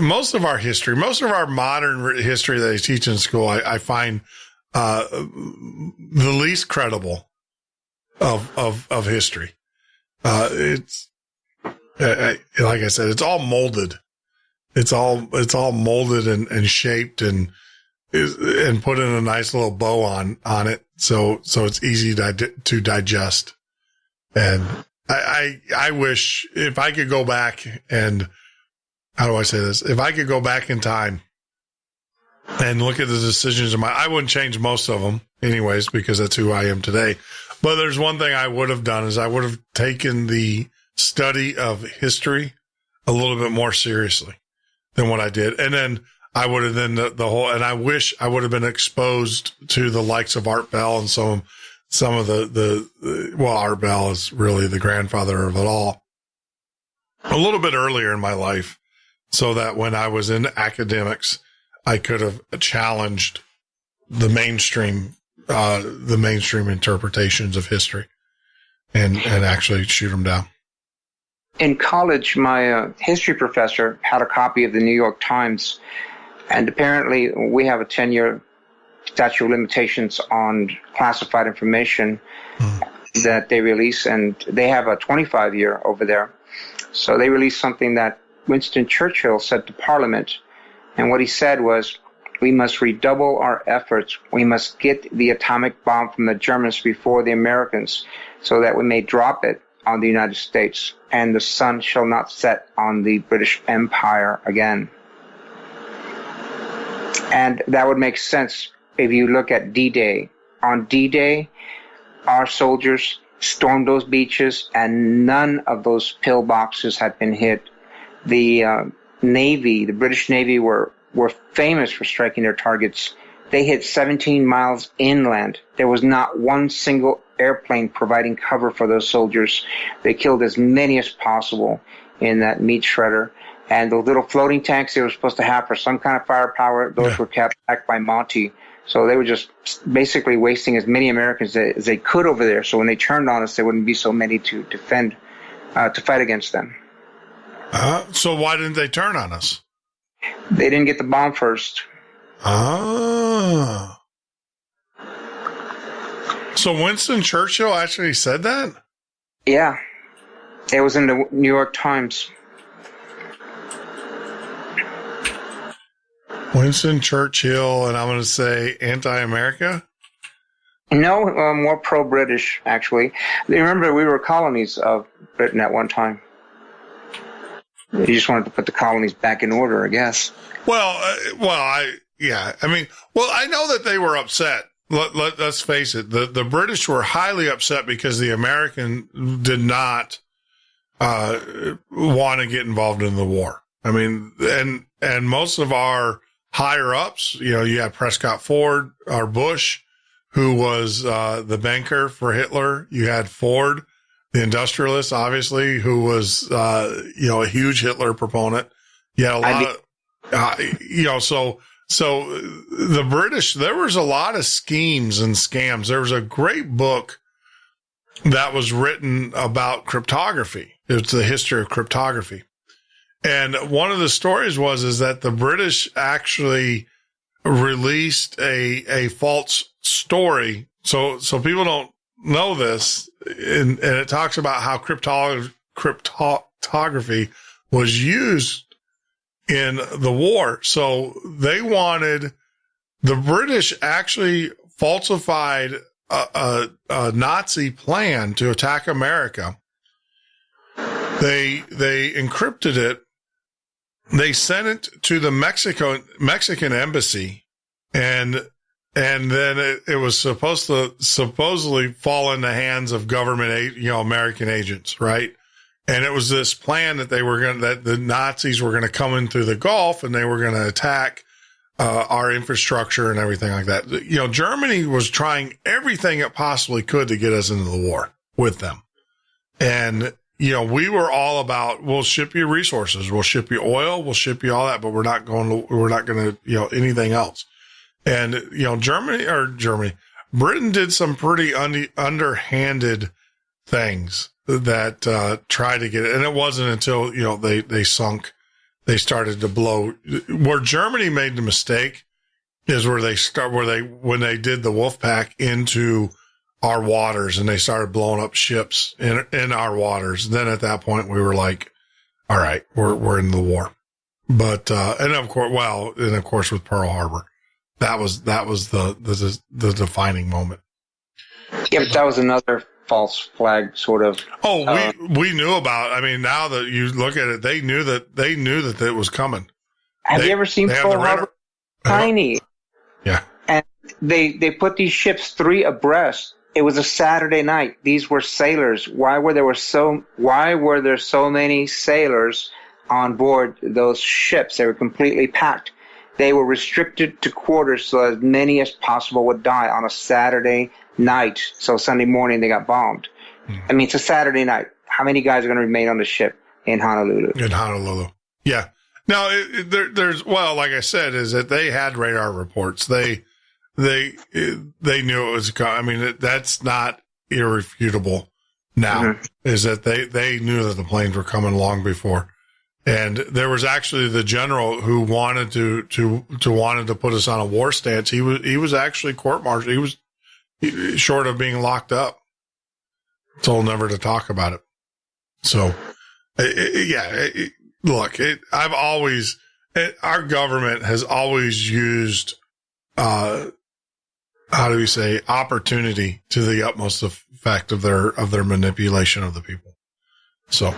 Speaker 2: most of our history, most of our modern history that they teach in school, I find the least credible of history. It's like I said, it's all molded. It's all molded and shaped and put in a nice little bow on it. So it's easy to digest. And I wish if I could go back and, how do I say this? If I could go back in time and look at the decisions I wouldn't change most of them anyways, because that's who I am today. But there's one thing I would have done is I would have taken the study of history a little bit more seriously than what I did. And then I would have and I wish I would have been exposed to the likes of Art Bell and some of Art Bell is really the grandfather of it all, a little bit earlier in my life, so that when I was in academics, I could have challenged the mainstream interpretations of history and actually shoot them down.
Speaker 5: in college, my history professor had a copy of the New York Times, and apparently we have a 10-year statute of limitations on classified information that they release, and they have a 25-year over there. So they released something that Winston Churchill said to Parliament, and what he said was, we must redouble our efforts. We must get the atomic bomb from the Germans before the Americans, so that we may drop it on the United States, and the sun shall not set on the British Empire again. And that would make sense if you look at D-Day. On D-Day, our soldiers stormed those beaches, and none of those pillboxes had been hit. The Navy, the British Navy, were famous for striking their targets. They hit 17 miles inland. There was not one single airplane providing cover for those soldiers. They killed as many as possible in that meat shredder. And the little floating tanks they were supposed to have for some kind of firepower, those were kept back by Monty. So they were just basically wasting as many Americans as they could over there. So when they turned on us, there wouldn't be so many to defend, to fight against them.
Speaker 2: So why didn't they turn on us?
Speaker 5: They didn't get the bomb first.
Speaker 2: Ah. So Winston Churchill actually said that?
Speaker 5: Yeah. It was in the New York Times.
Speaker 2: Winston Churchill, and I'm going to say anti-America?
Speaker 5: No, more pro-British, actually. Remember, we were colonies of Britain at one time. You just wanted to put the colonies back in order, I guess.
Speaker 2: I know that they were upset. Let's face it. The British were highly upset because the American did not want to get involved in the war. I mean, and most of our higher ups, you had Prescott Ford, or Bush, who was the banker for Hitler. You had Ford, the industrialist, obviously, who was a huge Hitler proponent. You had a lot so the British, there was a lot of schemes and scams. There was a great book that was written about cryptography. It's the history of cryptography. And one of the stories is that the British actually released a false story. So people don't know this. And it talks about how cryptography was used in the war. So the British actually falsified a Nazi plan to attack America. They encrypted it. They sent it to the Mexican embassy, and then it was supposed to supposedly fall in the hands of government, American agents, right? And it was this plan that that the Nazis were going to come in through the Gulf and they were going to attack our infrastructure and everything like that. Germany was trying everything it possibly could to get us into the war with them. And, we were all about, we'll ship you resources, we'll ship you oil, we'll ship you all that, but we're not going to, anything else. And, Britain did some pretty underhanded things that tried to get it. And it wasn't until, they sunk, they started to blow. Where Germany made the mistake is when they did the Wolfpack into our waters and they started blowing up ships in our waters. And then at that point we were like, all right, we're in the war. But, and of course with Pearl Harbor, that was the defining moment.
Speaker 5: Yeah, but that was another false flag sort of.
Speaker 2: Oh, we knew about, now that you look at it, they knew that it was coming.
Speaker 5: Have you ever seen Pearl Harbor? Tiny.
Speaker 2: Yeah.
Speaker 5: And they put these ships 3 abreast. It was a Saturday night. These were sailors. Why were there so many sailors on board those ships? They were completely packed. They were restricted to quarters so as many as possible would die on a Saturday night. So Sunday morning they got bombed. It's a Saturday night. How many guys are going to remain on the ship in Honolulu?
Speaker 2: Yeah. Now there's like I said, is that they had radar reports. They knew it was coming. That's not irrefutable. now is that they knew that the planes were coming long before. And there was actually the general who wanted to put us on a war stance. He was actually court-martialed. He was short of being locked up, told never to talk about it. So, look, our government has always used, opportunity to the utmost effect of their manipulation of the people. So,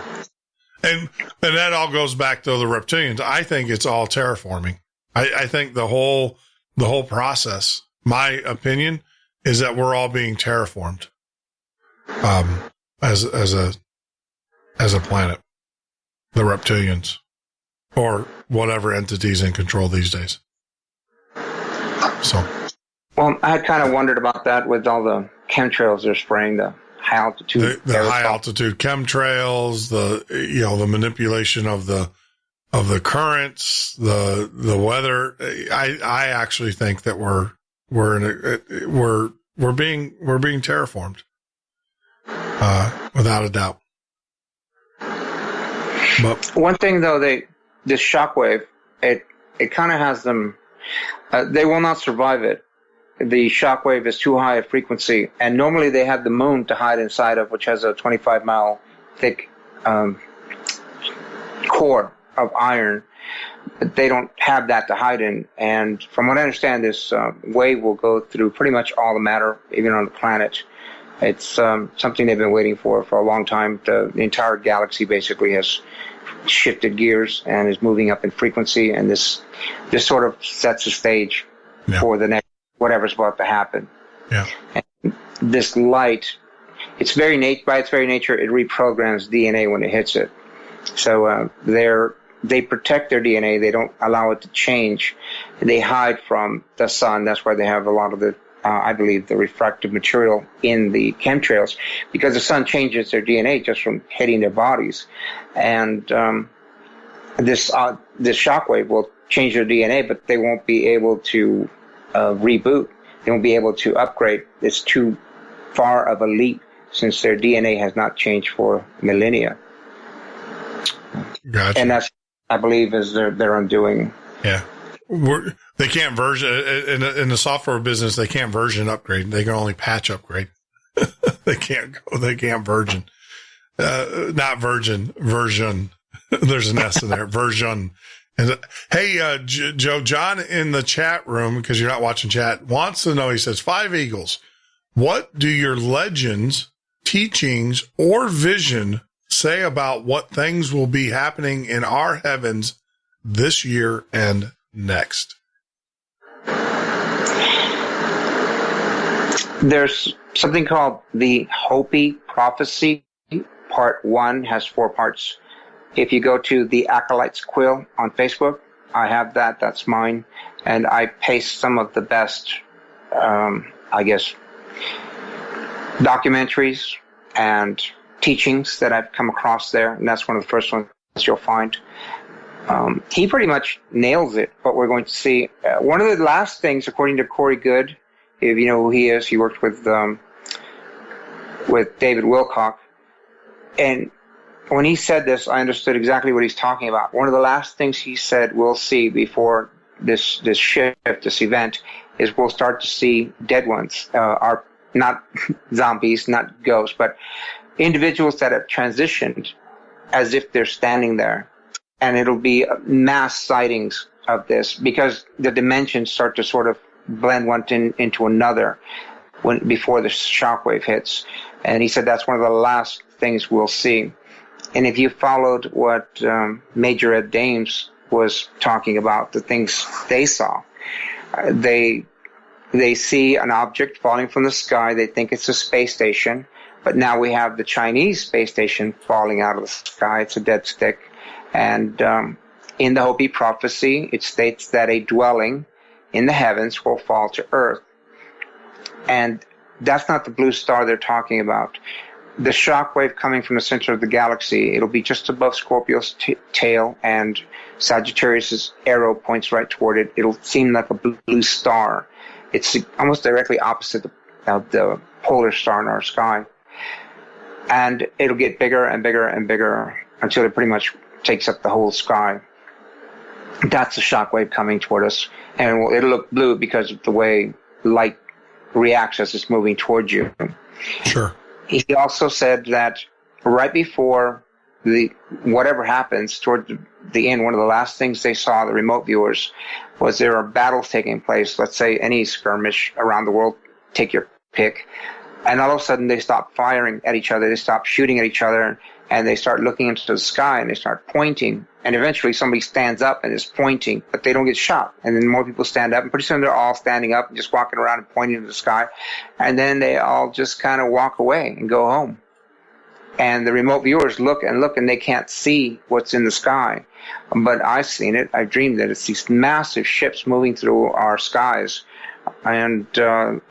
Speaker 2: and that all goes back to the reptilians. I think it's all terraforming. I think the whole process, my opinion, is that we're all being terraformed, as a planet, the reptilians, or whatever entities in control these days. So,
Speaker 5: well, I had kind of wondered about that with all the chemtrails they're spraying, the high altitude,
Speaker 2: the high altitude chemtrails, the manipulation of the currents, the weather. I actually think that we're being terraformed, without a doubt. But
Speaker 5: one thing though, this shockwave, it kind of has them. They will not survive it. The shockwave is too high a frequency, and normally they have the moon to hide inside of, which has a 25-mile thick core of iron. But they don't have that to hide in, and from what I understand, this wave will go through pretty much all the matter, even on the planet. It's something they've been waiting for a long time. The entire galaxy basically has shifted gears and is moving up in frequency, and this sort of sets the stage for the next whatever's about to happen.
Speaker 2: Yeah.
Speaker 5: And this light, by its very nature, it reprograms DNA when it hits it. So they protect their DNA. They don't allow it to change. They hide from the sun. That's why they have a lot of the, I believe, the refractive material in the chemtrails, because the sun changes their DNA just from hitting their bodies. And this shockwave will change their DNA, but they won't be able to reboot. They won't be able to upgrade. It's too far of a leap since their DNA has not changed for millennia.
Speaker 2: Gotcha.
Speaker 5: And that's, I believe, is their undoing.
Speaker 2: Yeah. They can't version in the software business. They can't version upgrade. They can only patch upgrade. They can't version. Not virgin, version. There's an S in there. Version. And hey, Joe, John in the chat room, because you're not watching chat, wants to know, he says, 5 Eagles, what do your legends, teachings, or vision say about what things will be happening in our heavens this year and next?
Speaker 5: There's something called the Hopi Prophecy. Part 1 has 4 parts. If you go to the Acolytes Quill on Facebook, I have that. That's mine. And I paste some of the best, documentaries and teachings that I've come across there. And that's one of the first ones you'll find. He pretty much nails it, what we're going to see. One of the last things, according to Corey Good, if you know who he is, he worked with David Wilcock. And when he said this, I understood exactly what he's talking about. One of the last things he said we'll see before this shift, this event, is we'll start to see dead ones, are not zombies, not ghosts, but individuals that have transitioned as if they're standing there. And it'll be mass sightings of this because the dimensions start to sort of blend one into another before the shockwave hits. And he said that's one of the last things we'll see. And if you followed what Major Ed Dames was talking about, the things they saw, they see an object falling from the sky. They think it's a space station. But now we have the Chinese space station falling out of the sky. It's a dead stick. And in the Hopi prophecy, it states that a dwelling in the heavens will fall to earth. And that's not the blue star they're talking about. The shockwave coming from the center of the galaxy, it'll be just above Scorpio's tail, and Sagittarius's arrow points right toward it. It'll seem like a blue star. It's almost directly opposite of the polar star in our sky.
Speaker 3: and it'll get bigger and bigger and bigger until it pretty much takes up the whole sky. That's a shockwave coming toward us, and it'll look blue because of the way light reacts as it's moving towards you.
Speaker 2: Sure.
Speaker 3: He also said that right before whatever happens toward the end, one of the last things they saw, the remote viewers, was there are battles taking place. Let's say any skirmish around the world, take your pick, and all of a sudden they stop firing at each other, they stop shooting at each other, and they start looking into the sky and they start pointing, and eventually somebody stands up and is pointing, but they don't get shot. And then more people stand up, and pretty soon they're all standing up and just walking around and pointing into the sky, and then they all just kind of walk away and go home. And the remote viewers look, and they can't see what's in the sky. But I've seen it. I've dreamed that it's these massive ships moving through our skies. And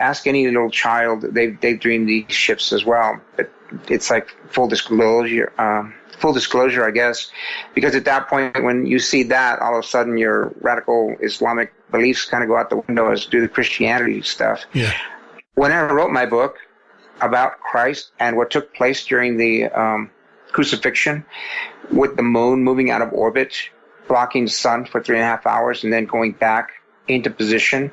Speaker 3: ask any little child, they've dreamed these ships as well. But it's like full disclosure, I guess, because at that point, when you see that, all of a sudden your radical Islamic beliefs kind of go out the window as do the Christianity stuff.
Speaker 2: Yeah.
Speaker 3: When I wrote my book about Christ and what took place during the crucifixion, with the moon moving out of orbit, blocking the sun for 3.5 hours, and then going back into position,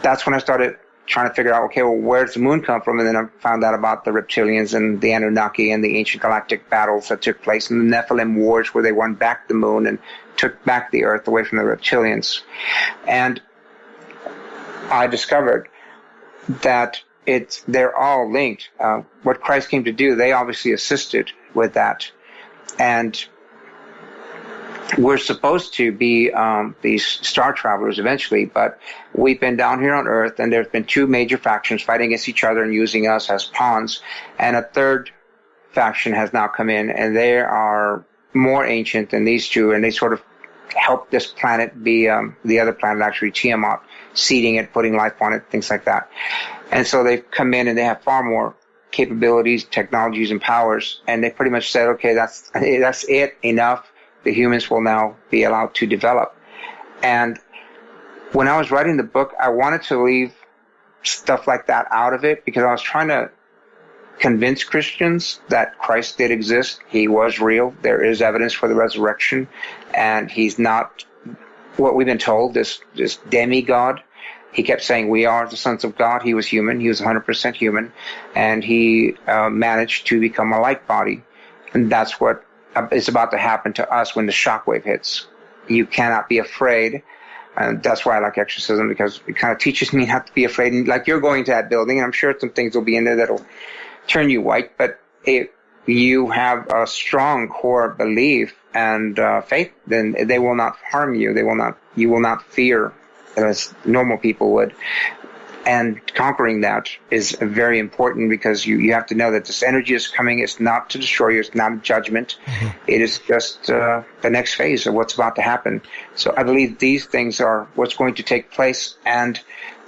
Speaker 3: that's when I started trying to figure out, okay, well, where does the moon come from? And then I found out about the reptilians and the Anunnaki and the ancient galactic battles that took place, and the Nephilim wars where they won back the moon and took back the earth away from the reptilians. And I discovered that they're all linked. What Christ came to do, they obviously assisted with that. And we're supposed to be these star travelers eventually, but we've been down here on Earth, and there's been two major factions fighting against each other and using us as pawns. And a third faction has now come in, and they are more ancient than these two, and they sort of help this planet be the other planet, actually Tiamat, seeding it, putting life on it, things like that. And so they've come in, and they have far more capabilities, technologies, and powers, and they pretty much said, okay, that's it, enough. The humans will now be allowed to develop. And when I was writing the book, I wanted to leave stuff like that out of it because I was trying to convince Christians that Christ did exist. He was real. There is evidence for the resurrection, and he's not what we've been told, this demigod. He kept saying, we are the sons of God. He was human. He was 100% human, and he managed to become a light body. And that's what is about to happen to us when the shockwave hits. You cannot be afraid. And that's why I like exorcism, because it kind of teaches me not to be afraid. And like, you're going to that building, and I'm sure some things will be in there that'll turn you white. But if you have a strong core belief and faith, then they will not harm you. You will not fear as normal people would. And conquering that is very important, because you have to know that this energy is coming. It's not to destroy you. It's not a judgment. Mm-hmm. It is just the next phase of what's about to happen. So I believe these things are what's going to take place. And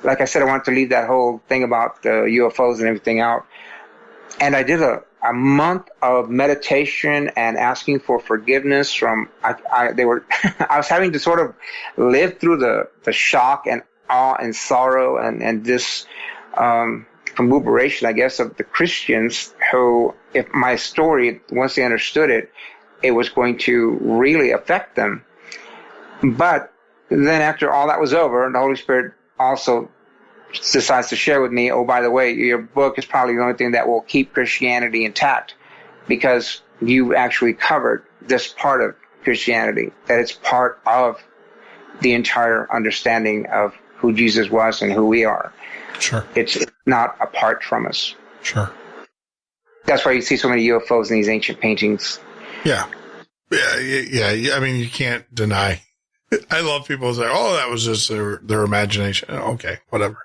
Speaker 3: like I said, I wanted to leave that whole thing about the UFOs and everything out. And I did a month of meditation and asking for forgiveness from, I was having to sort of live through the shock and awe and sorrow and this reverberation, I guess, of the Christians who, if my story, once they understood it, it was going to really affect them. But then after all that was over, the Holy Spirit also decides to share with me, oh, by the way, your book is probably the only thing that will keep Christianity intact, because you actually covered this part of Christianity, that it's part of the entire understanding of who Jesus was and who we are.
Speaker 2: Sure.
Speaker 3: It's not apart from us.
Speaker 2: Sure.
Speaker 3: That's why you see so many UFOs in these ancient paintings.
Speaker 2: Yeah. Yeah. I mean, you can't deny. I love people who say, oh, that was just their imagination. Okay, whatever.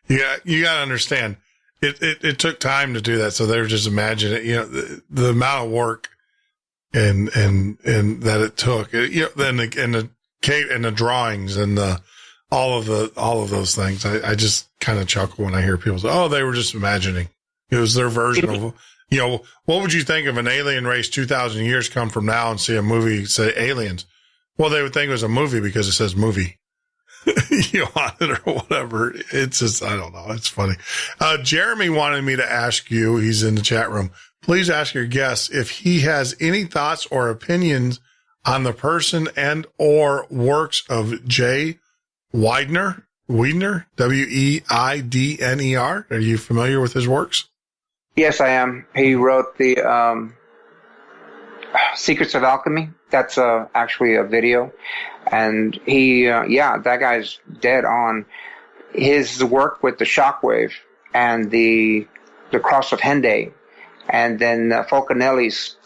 Speaker 2: You got to understand. It took time to do that. So they were just imagining, the amount of work and that it took, then the cave and the drawings and all of those things. I just kind of chuckle when I hear people say, oh, they were just imagining. It was their version of, what would you think if an alien race 2,000 years come from now and see a movie say aliens? Well, they would think it was a movie because it says movie, on it or whatever. It's just, I don't know. It's funny. Jeremy wanted me to ask you, he's in the chat room, please ask your guest if he has any thoughts or opinions on the person and or works of Jay Weidner, Weidner, Weidner. Are you familiar with his works?
Speaker 3: Yes, I am. He wrote the Secrets of Alchemy. That's actually a video. And he, that guy's dead on. His work with the shockwave and the Cross of Henday, and then Fulcanelli's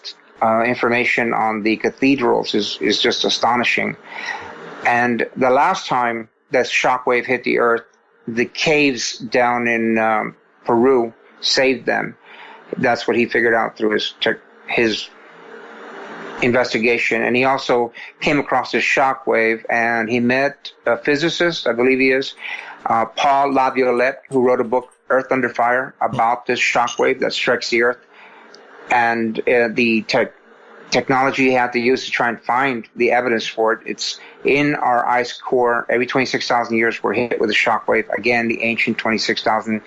Speaker 3: information on the cathedrals is just astonishing. And the last time that shockwave hit the earth, the caves down in Peru saved them. That's what he figured out through his investigation. And he also came across this shockwave, and he met a physicist, I believe he is, Paul Laviolette, who wrote a book, Earth Under Fire, about this shockwave that strikes the earth, and the technology he had to use to try and find the evidence for it. It's in our ice core. Every 26,000 years we're hit with a shockwave. Again, the ancient 26,000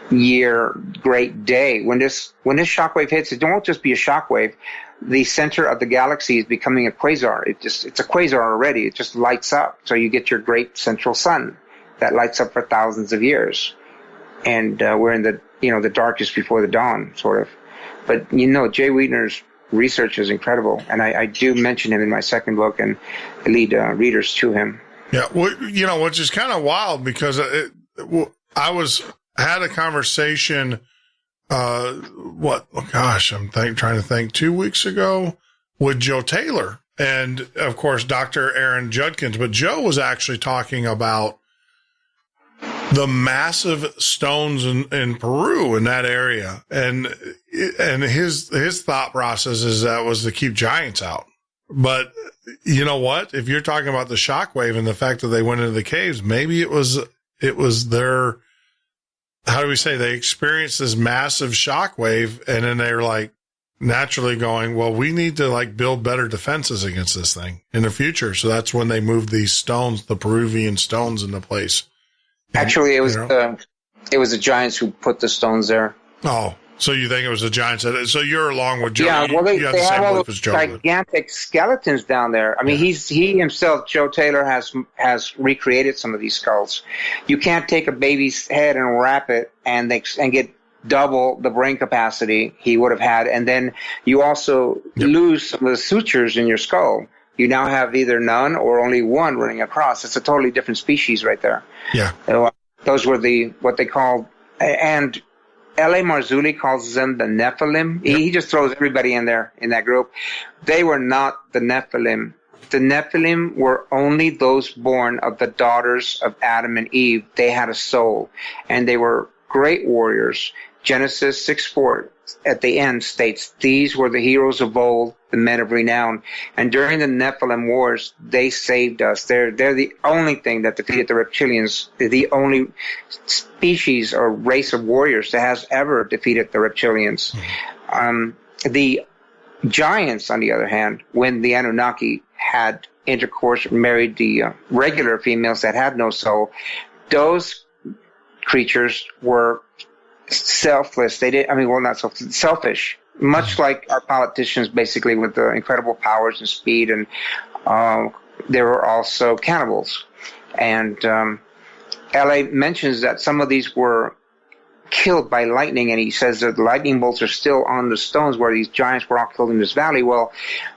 Speaker 3: year great day. When this shockwave hits, it won't just be a shockwave. The center of the galaxy is becoming a quasar. It's a quasar already. It just lights up. So you get your great central sun that lights up for thousands of years. And we're in the darkest before the dawn, sort of. But Jay Weidner's research is incredible, and I do mention him in my second book and lead readers to him. Yeah,
Speaker 2: well, which is kind of wild because I had a conversation. I'm trying to think. 2 weeks ago with Joe Taylor and of course Dr. Aaron Judkins, but Joe was actually talking about the massive stones in Peru, in that area. And his thought process is that was to keep giants out. But you know what? If you're talking about the shockwave and the fact that they went into the caves, maybe it was their, how do we say, they experienced this massive shockwave, and then they're like naturally going, well, we need to build better defenses against this thing in the future. So that's when they moved these stones, the Peruvian stones, into place.
Speaker 3: Actually, it was the giants who put the stones there.
Speaker 2: Oh, so you think it was the giants? So you're along with Joe.
Speaker 3: Yeah, well, they have all those gigantic skeletons down there. I mean, he himself, Joe Taylor, has recreated some of these skulls. You can't take a baby's head and wrap it and get double the brain capacity he would have had, and then you also lose some of the sutures in your skull. You now have either none or only one running across. It's a totally different species right there.
Speaker 2: Yeah.
Speaker 3: Those were what they called, and L.A. Marzulli calls them the Nephilim. Yep. He just throws everybody in there, in that group. They were not the Nephilim. The Nephilim were only those born of the daughters of Adam and Eve. They had a soul, and they were great warriors. Genesis 6:4 at the end states, these were the heroes of old, the men of renown. And during the Nephilim wars, they saved us. They're the only thing that defeated the reptilians. They're the only species or race of warriors that has ever defeated the reptilians. The giants, on the other hand, when the Anunnaki had intercourse, married the regular females that had no soul, those creatures were selfless. Selfish. Much like our politicians, basically, with the incredible powers and speed, and they were also cannibals. And L.A. mentions that some of these were killed by lightning, and he says that the lightning bolts are still on the stones where these giants were all killed in this valley. Well,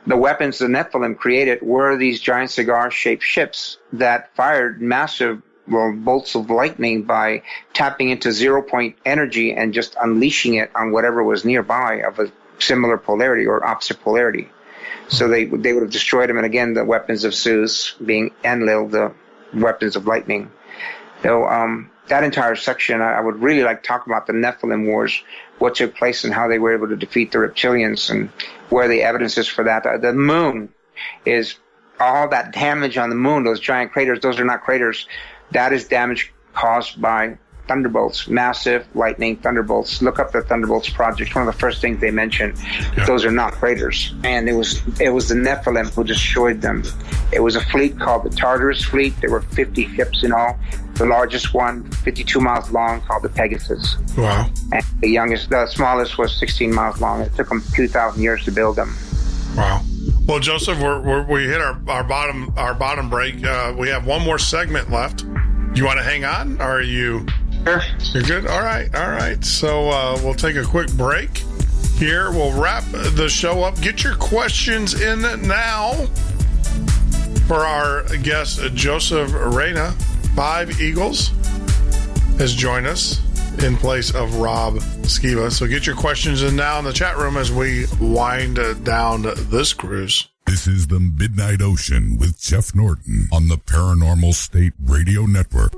Speaker 3: the weapons the Nephilim created were these giant cigar-shaped ships that fired massive bolts of lightning by tapping into 0 point energy and just unleashing it on whatever was nearby of a similar polarity or opposite polarity. So they would have destroyed them. And again, the weapons of Zeus being Enlil, the weapons of lightning. So that entire section, I would really like to talk about the Nephilim wars, what took place and how they were able to defeat the reptilians and where the evidence is for that. The moon is all that damage on the moon, those giant craters, those are not craters. That is damage caused by thunderbolts, massive lightning thunderbolts. Look up the Thunderbolts Project. One of the first things they mention. Yeah. Those are not craters. And it was the Nephilim who destroyed them. It was a fleet called the Tartarus Fleet. There were 50 ships in all. The largest one, 52 miles long, called the Pegasus.
Speaker 2: Wow.
Speaker 3: And the smallest was 16 miles long. It took them 2,000 years to build them.
Speaker 2: Wow. Well, Joseph, we hit our bottom break. We have one more segment left. Do you want to hang on, or are you?
Speaker 3: Sure.
Speaker 2: You're good? All right. So we'll take a quick break here. We'll wrap the show up. Get your questions in now for our guest, Joseph Reyna. 5 Eagles has joined us in place of Rob Skiba. So get your questions in now in the chat room as we wind down this cruise.
Speaker 4: This is the Midnight Ocean with Jeff Norton on the Paranormal State Radio Network.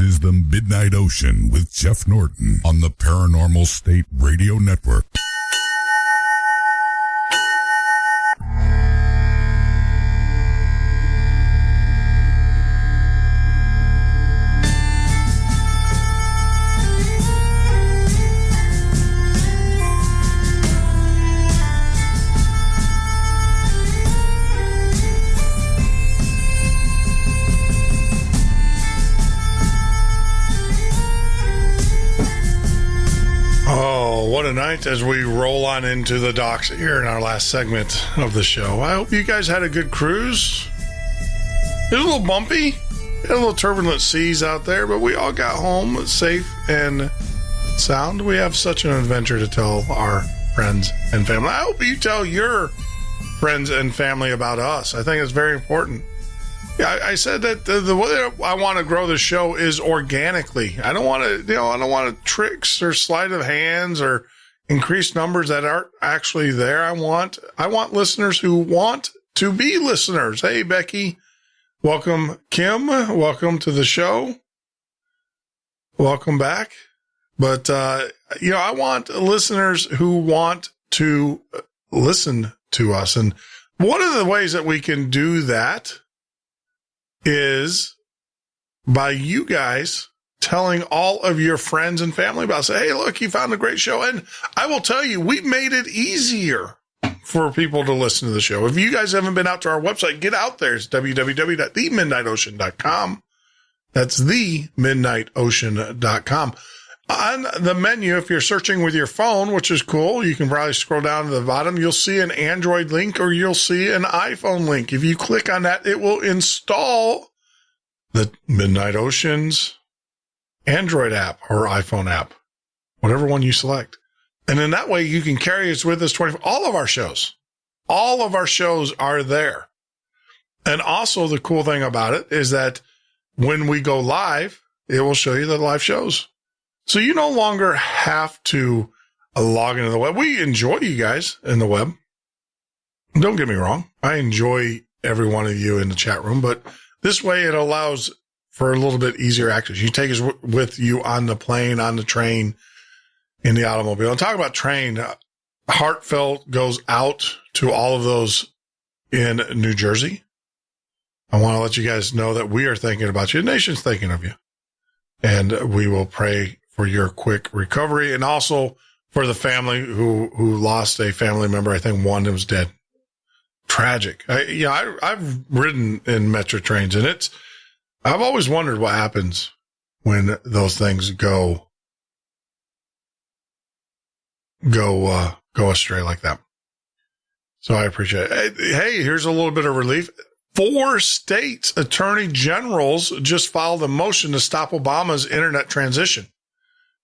Speaker 4: is the Midnight Ocean with Jeff Norton on the Paranormal State Radio Network.
Speaker 2: night as we roll on into the docks here in our last segment of the show. I hope you guys had a good cruise. It was a little bumpy, had a little turbulent seas out there, but we all got home safe and sound. We have such an adventure to tell our friends and family. I hope you tell your friends and family about us. I think it's very important. Yeah, I said that the way I want to grow the show is organically. I don't want to, I don't want tricks or sleight of hands or increased numbers that aren't actually there. I want listeners who want to be listeners. Hey, Becky, welcome. Kim, welcome to the show. Welcome back. But, I want listeners who want to listen to us. And one of the ways that we can do that is by you guys telling all of your friends and family about, say, hey, look, you found a great show. And I will tell you, we've made it easier for people to listen to the show. If you guys haven't been out to our website, get out there. It's www.themidnightocean.com. That's themidnightocean.com. On the menu, if you're searching with your phone, which is cool, you can probably scroll down to the bottom. You'll see an Android link or you'll see an iPhone link. If you click on that, it will install the Midnight Ocean's Android app or iPhone app, whatever one you select. And in that way, you can carry us with us 24. All of our shows are there. And also the cool thing about it is that when we go live, it will show you the live shows. So you no longer have to log into the web. We enjoy you guys in the web. Don't get me wrong. I enjoy every one of you in the chat room, but this way it allows for a little bit easier access. You take us with you on the plane, on the train, in the automobile. And talk about train, heartfelt goes out to all of those in New Jersey. I want to let you guys know that we are thinking about you. The nation's thinking of you. And we will pray for your quick recovery, and also for the family who lost a family member. I think one was dead. Tragic. I've ridden in metro trains, and I've always wondered what happens when those things go astray like that. So I appreciate it. Hey, here's a little bit of relief. 4 states' attorney generals just filed a motion to stop Obama's internet transition.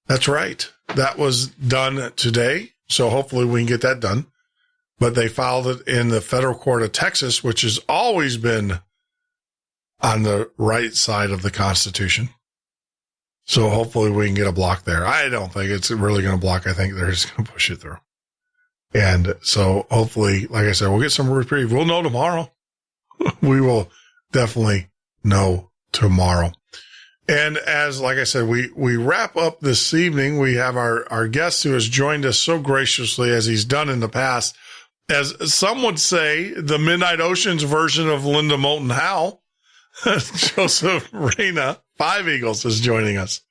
Speaker 2: That's right. That was done today. So hopefully we can get that done. But they filed it in the federal court of Texas, which has always been on the right side of the Constitution. So hopefully we can get a block there. I don't think it's really going to block. I think they're just going to push it through. And so hopefully, like I said, we'll get some reprieve. We'll know tomorrow. We will definitely know tomorrow. And as, like I said, we wrap up this evening, we have our guest who has joined us so graciously as he's done in the past. As some would say, the Midnight Ocean's version of Linda Moulton Howe, Joseph Reyna, 5 Eagles, is joining us.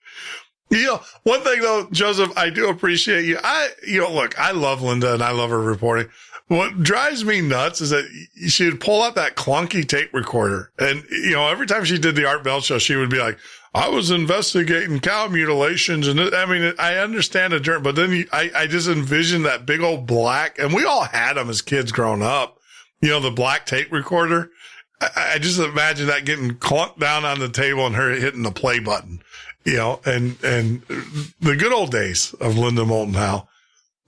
Speaker 2: One thing though, Joseph, I do appreciate you. Look, I love Linda and I love her reporting. What drives me nuts is that she would pull out that clunky tape recorder. And, every time she did the Art Bell show, she would be like, I was investigating cow mutilations. And I understand the journey, but then I just envisioned that big old black, and we all had them as kids growing up, the black tape recorder. I just imagine that getting clunked down on the table and her hitting the play button, and the good old days of Linda Moulton Howe.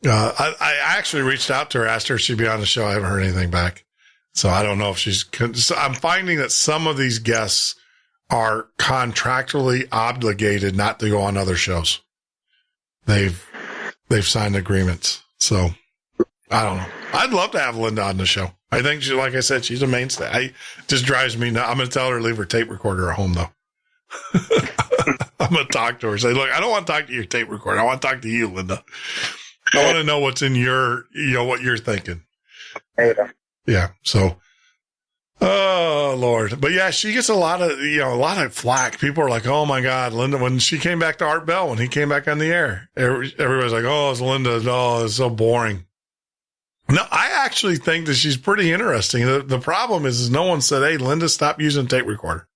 Speaker 2: I actually reached out to her, asked her if she'd be on the show. I haven't heard anything back. So I don't know if I'm finding that some of these guests are contractually obligated not to go on other shows. They've signed agreements. So I don't know. I'd love to have Linda on the show. I think she, like I said, she's a mainstay. It just drives me nuts. I'm going to tell her to leave her tape recorder at home though. I'm going to talk to her. Say, look, I don't want to talk to your tape recorder. I want to talk to you, Linda. I want to know what's in your, what you're thinking. Yeah. So, oh Lord. But yeah, she gets a lot of flack. People are like, oh my God, Linda, when she came back to Art Bell, when he came back on the air, everybody's like, oh, it's Linda. Oh, it's so boring. No, I actually think that she's pretty interesting. The problem is no one said, hey, Linda, stop using tape recorder.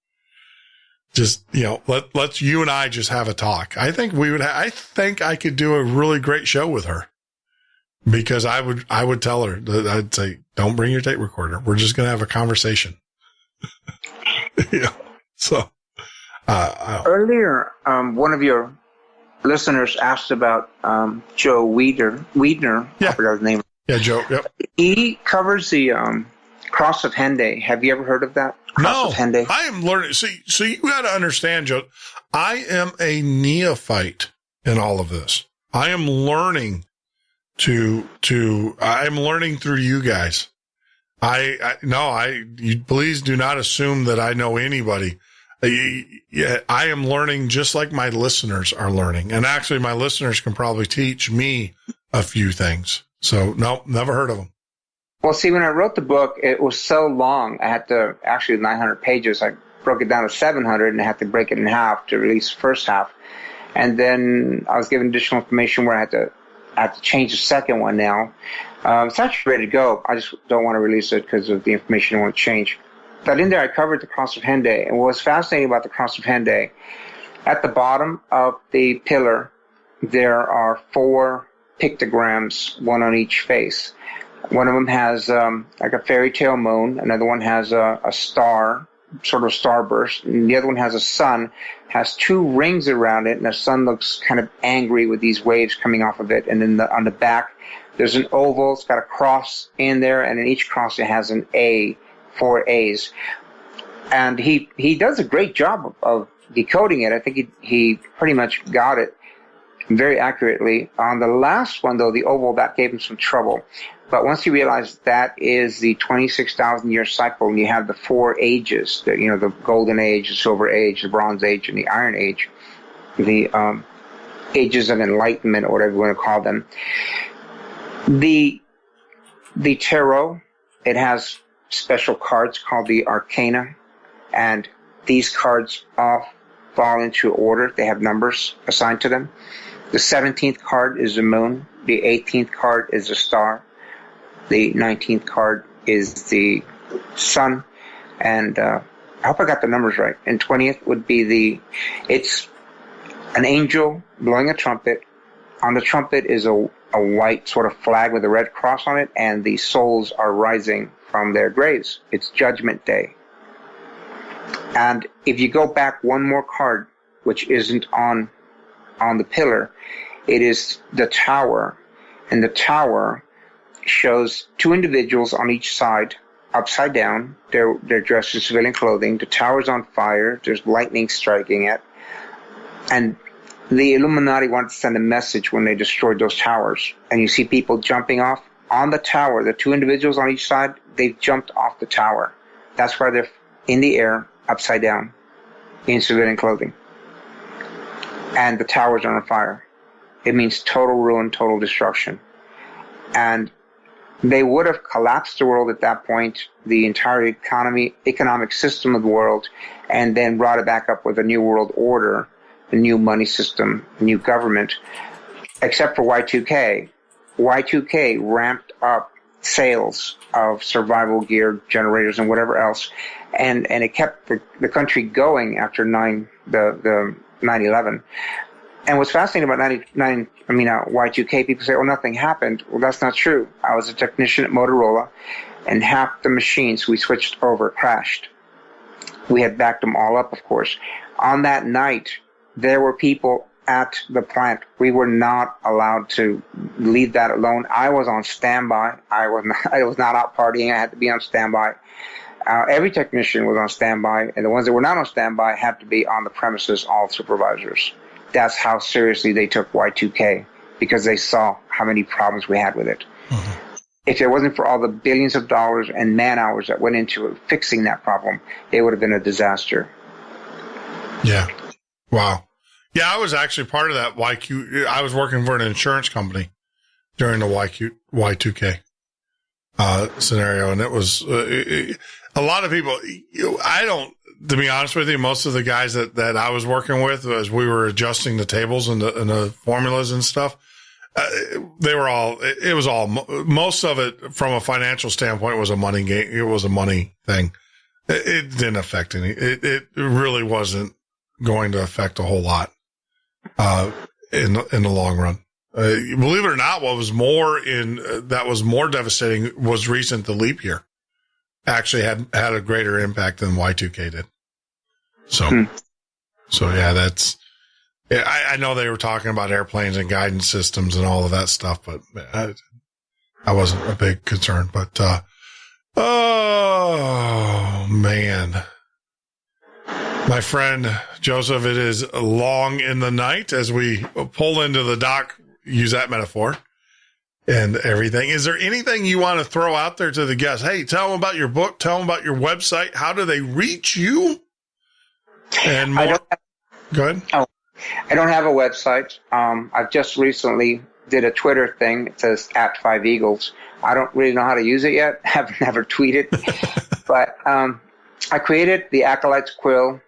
Speaker 2: Just, let's you and I just have a talk. I think I think I could do a really great show with her. because I would tell her that I'd say, don't bring your tape recorder. We're just going to have a conversation. So,
Speaker 5: earlier, one of your listeners asked about, Joe Wiedner.
Speaker 2: Yeah.
Speaker 5: I forgot his name.
Speaker 2: Yeah, Joe. Yep.
Speaker 5: He covers the, Cross of Henday. Have you ever heard of that? Cross of Henday?
Speaker 2: I am learning. So you got to understand, Joe, I am a neophyte in all of this. I am learning I'm learning through you guys. You please do not assume that I know anybody. I am learning just like my listeners are learning. And actually my listeners can probably teach me a few things. So no, never heard of them.
Speaker 5: Well, see, when I wrote the book, it was so long. I had to, actually 900 pages. I broke it down to 700 and I had to break it in half to release the first half. And then I was given additional information where I have to change the second one now. It's actually ready to go. I just don't want to release it because of the information I want to change. But in there, I covered the Cross of Henday. And what was fascinating about the Cross of Henday, at the bottom of the pillar, there are 4 pictograms, one on each face. One of them has like a fairy tale moon. Another one has a star, sort of starburst. And the other one has a sun, has 2 rings around it, and the sun looks kind of angry with these waves coming off of it. And then on the back, there's an oval. It's got a cross in there, and in each cross it has an A, 4 A's. And he does a great job of decoding it. I think he pretty much got it very accurately. On the last one, though, the oval, that gave him some trouble. But once he realized that is the 26,000-year cycle, and you have the 4 ages, the golden age, the silver age, the bronze age, and the iron age, the ages of enlightenment, or whatever you want to call them. The tarot, it has special cards called the arcana, and these cards all fall into order. They have numbers assigned to them. The 17th card is the moon. The 18th card is the star. The 19th card is the sun. And I hope I got the numbers right. And 20th would be it's an angel blowing a trumpet. On the trumpet is a white sort of flag with a red cross on it, and the souls are rising from their graves. It's Judgment Day. And if you go back one more card, which isn't on the pillar, it is the tower. And the tower shows 2 individuals on each side, upside down. They're dressed in civilian clothing. The tower's on fire. There's lightning striking it. And the Illuminati wanted to send a message when they destroyed those towers. And you see people jumping off on the tower. The 2 individuals on each side, they've jumped off the tower. That's why they're in the air, upside down, in civilian clothing. And the towers are on fire. It means total ruin, total destruction. And they would have collapsed the world at that point, the entire economic system of the world, and then brought it back up with a new world order, a new money system, a new government, except for Y2K. Y2K ramped up sales of survival gear, generators, and whatever else, and it kept the country going after 9/11. And what's fascinating about Y2K, people say, oh, nothing happened. Well, that's not true. I was a technician at Motorola, and half the machines we switched over crashed. We had backed them all up, of course. On that night, there were people at the plant. We were not allowed to leave that alone. I was on standby. I was not out partying. I had to be on standby. Every technician was on standby, and the ones that were not on standby had to be on the premises, all supervisors. That's how seriously they took Y2K, because they saw how many problems we had with it. Mm-hmm. If it wasn't for all the billions of dollars and man hours that went into fixing that problem, it would have been a disaster.
Speaker 2: Yeah. Wow. Yeah, I was actually part of that YQ. I was working for an insurance company during the Y2K scenario, and it was a lot of people. To be honest with you, most of the guys that I was working with, as we were adjusting the tables and the formulas and stuff, most of it from a financial standpoint was a money game. It was a money thing. It didn't affect any. It really wasn't going to affect a whole lot in the long run. Believe it or not, what was more that was more devastating was recent. The leap year actually had a greater impact than Y2K did. So yeah, I know they were talking about airplanes and guidance systems and all of that stuff, but I wasn't a big concern. But oh man, my friend Joseph, it is long in the night as we pull into the dock. Use that metaphor and everything. Is there anything you want to throw out there to the guests? Hey, tell them about your book. Tell them about your website. How do they reach you? And more. Go ahead.
Speaker 5: Oh, I don't have a website. I've just recently did a Twitter thing. It says @5eagles. I don't really know how to use it yet. I've never tweeted. But I created the Acolyte's Quill.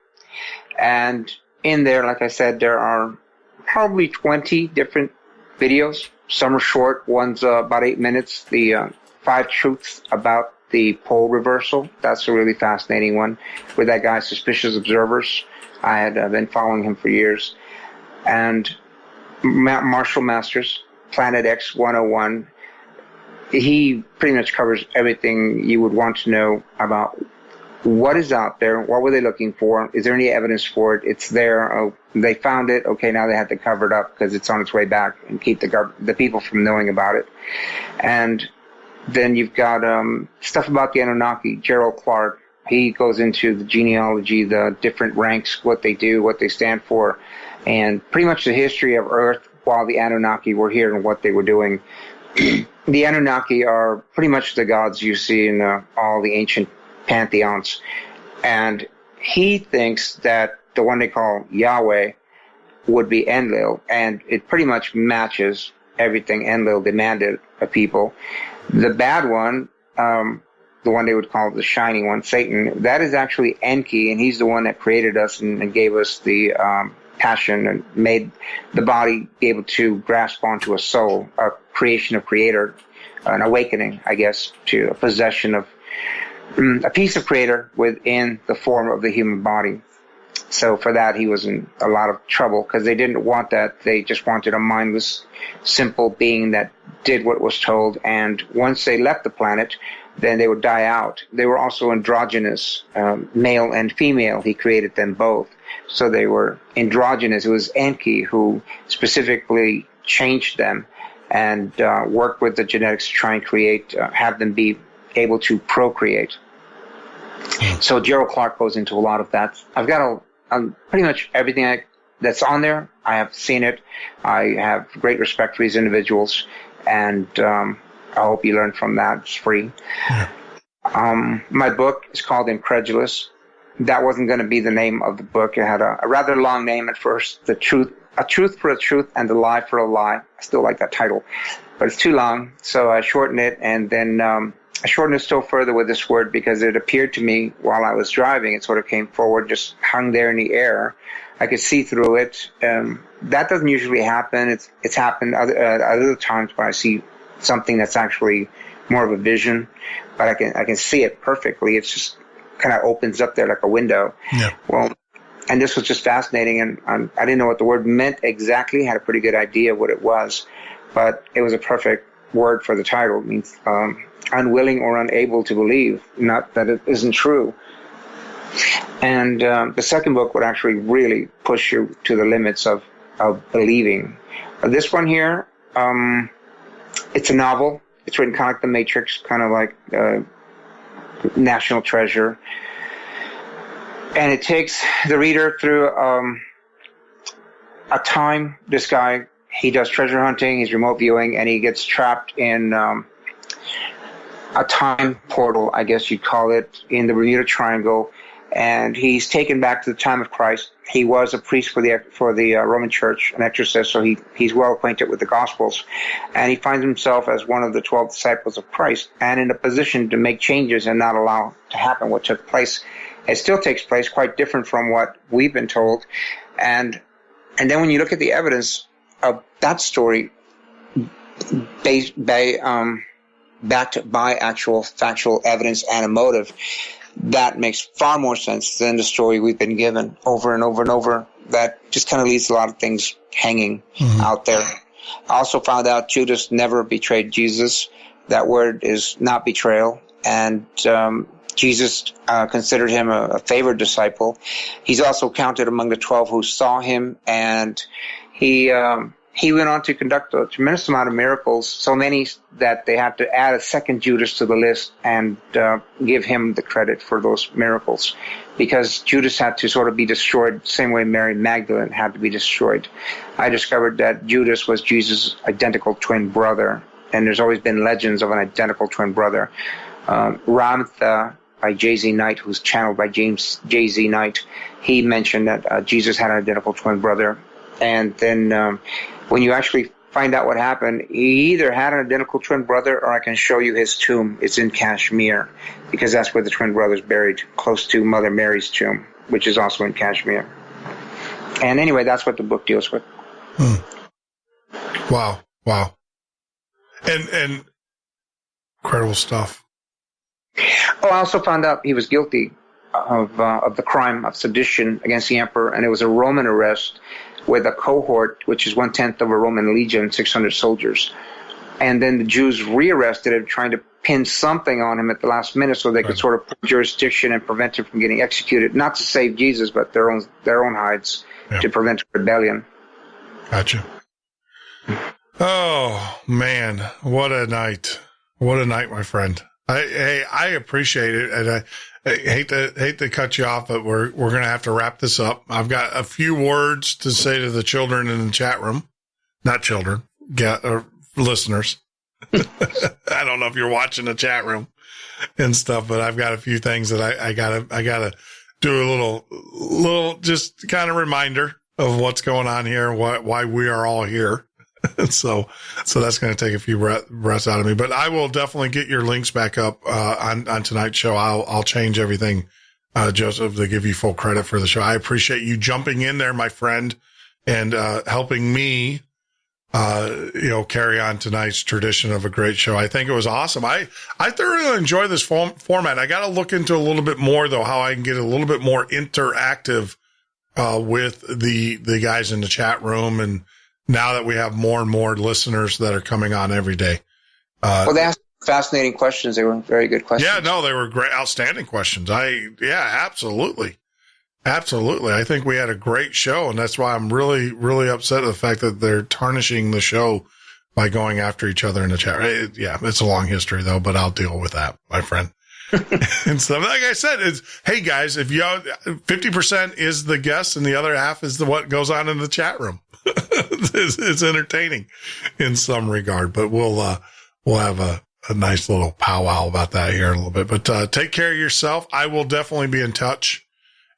Speaker 5: And in there, like I said, there are probably 20 different videos. Some are short. One's about 8 minutes. The 5 truths about the pole reversal. That's a really fascinating one. With that guy, Suspicious Observers. I had been following him for years. And Marshall Masters, Planet X 101. He pretty much covers everything you would want to know about what is out there, what were they looking for, is there any evidence for it, it's there, oh, they found it, okay, now they have to cover it up because it's on its way back and keep the people from knowing about it. And then you've got stuff about the Anunnaki. Gerald Clark, he goes into the genealogy, the different ranks, what they do, what they stand for, and pretty much the history of Earth while the Anunnaki were here and what they were doing. The Anunnaki are pretty much the gods you see in all the ancient pantheons. And he thinks that the one they call Yahweh would be Enlil, and it pretty much matches everything Enlil demanded of people. The bad one, the one they would call the shining one, Satan, that is actually Enki, and he's the one that created us and gave us the passion and made the body be able to grasp onto a soul, a creation of creator, an awakening, I guess, to a possession of a piece of creator within the form of the human body. So for that, he was in a lot of trouble because they didn't want that. They just wanted a mindless, simple being that did what was told. And once they left the planet, then they would die out. They were also androgynous, male and female. He created them both. So they were androgynous. It was Enki who specifically changed them and worked with the genetics to try and create, have them be able to procreate. So Gerald Clark goes into a lot of that. I've got pretty much everything that's on there. I have seen it. I have great respect for these individuals, and I hope you learn from that. It's free. Yeah. My book is called Incredulous. That wasn't going to be the name of the book. It had a rather long name at first. A Truth for a Truth and a Lie for a Lie. I still like that title, but it's too long, so I shortened it, and then I shortened it still further with this word because it appeared to me while I was driving. It sort of came forward, just hung there in the air. I could see through it. That doesn't usually happen. It's happened other times when I see something that's actually more of a vision, but I can see it perfectly. It's just kind of opens up there like a window. Yeah. Well, and this was just fascinating, and I didn't know what the word meant exactly. Had a pretty good idea what it was, but it was a perfect word for the title. It means unwilling or unable to believe, not that it isn't true. And the second book would actually really push you to the limits of believing. This one here, it's a novel. It's written kind of like The Matrix, kind of like National Treasure. And it takes the reader through a time. This guy, he does treasure hunting, he's remote viewing, and he gets trapped in a time portal, I guess you'd call it, in the Bermuda Triangle, and he's taken back to the time of Christ. He was a priest for the Roman Church, an exorcist, so he's well acquainted with the Gospels, and he finds himself as one of the 12 disciples of Christ, and in a position to make changes and not allow to happen what took place. It still takes place, quite different from what we've been told, and then when you look at the evidence of that story, backed by actual factual evidence and a motive, that makes far more sense than the story we've been given over and over and over. That just kind of leaves a lot of things hanging out there. I also found out Judas never betrayed Jesus. That word is not betrayal. And Jesus considered him a favored disciple. He's also counted among the 12 who saw him, and he went on to conduct a tremendous amount of miracles, so many that they had to add a second Judas to the list and give him the credit for those miracles, because Judas had to sort of be destroyed the same way Mary Magdalene had to be destroyed. I discovered that Judas was Jesus' identical twin brother, and there's always been legends of an identical twin brother. Ramtha by J.Z. Knight, who's channeled by J.Z. Knight, he mentioned that Jesus had an identical twin brother. And then when you actually find out what happened, he either had an identical twin brother, or I can show you his tomb. It's in Kashmir, because that's where the twin brother's buried, close to Mother Mary's tomb, which is also in Kashmir. And anyway, that's what the book deals with.
Speaker 2: Wow. And incredible stuff.
Speaker 3: Oh, I also found out he was guilty of the crime of sedition against the emperor, and it was a Roman arrest with a cohort, which is 1/10 of a Roman legion, 600 soldiers. And then the Jews rearrested him, trying to pin something on him at the last minute so they could sort of put jurisdiction and prevent him from getting executed, not to save Jesus, but their own hides, to prevent rebellion.
Speaker 2: Gotcha. Oh, man, what a night. What a night, my friend. I appreciate it, and I hate to cut you off, but we're going to have to wrap this up. I've got a few words to say to the children in the chat room. Not children, listeners. I don't know if you're watching the chat room and stuff, but I've got a few things that I gotta do a little just kind of reminder of what's going on here, why we are all here. So that's going to take a few breaths out of me, but I will definitely get your links back up, on tonight's show. I'll change everything, Joseph, to give you full credit for the show. I appreciate you jumping in there, my friend, and, helping me, carry on tonight's tradition of a great show. I think it was awesome. I thoroughly enjoy this format. I got to look into a little bit more though, how I can get a little bit more interactive, with the guys in the chat room, and now that we have more and more listeners that are coming on every day.
Speaker 5: Well, they asked fascinating questions. They were very good questions.
Speaker 2: Yeah, no, they were great, outstanding questions. Absolutely. Absolutely. I think we had a great show, and that's why I'm really, really upset at the fact that they're tarnishing the show by going after each other in the chat. It's a long history though, but I'll deal with that, my friend. And so, like I said, hey guys, if 50% is the guests and the other half is what goes on in the chat room. It's entertaining in some regard, but we'll have a nice little powwow about that here in a little bit. But take care of yourself. I will definitely be in touch.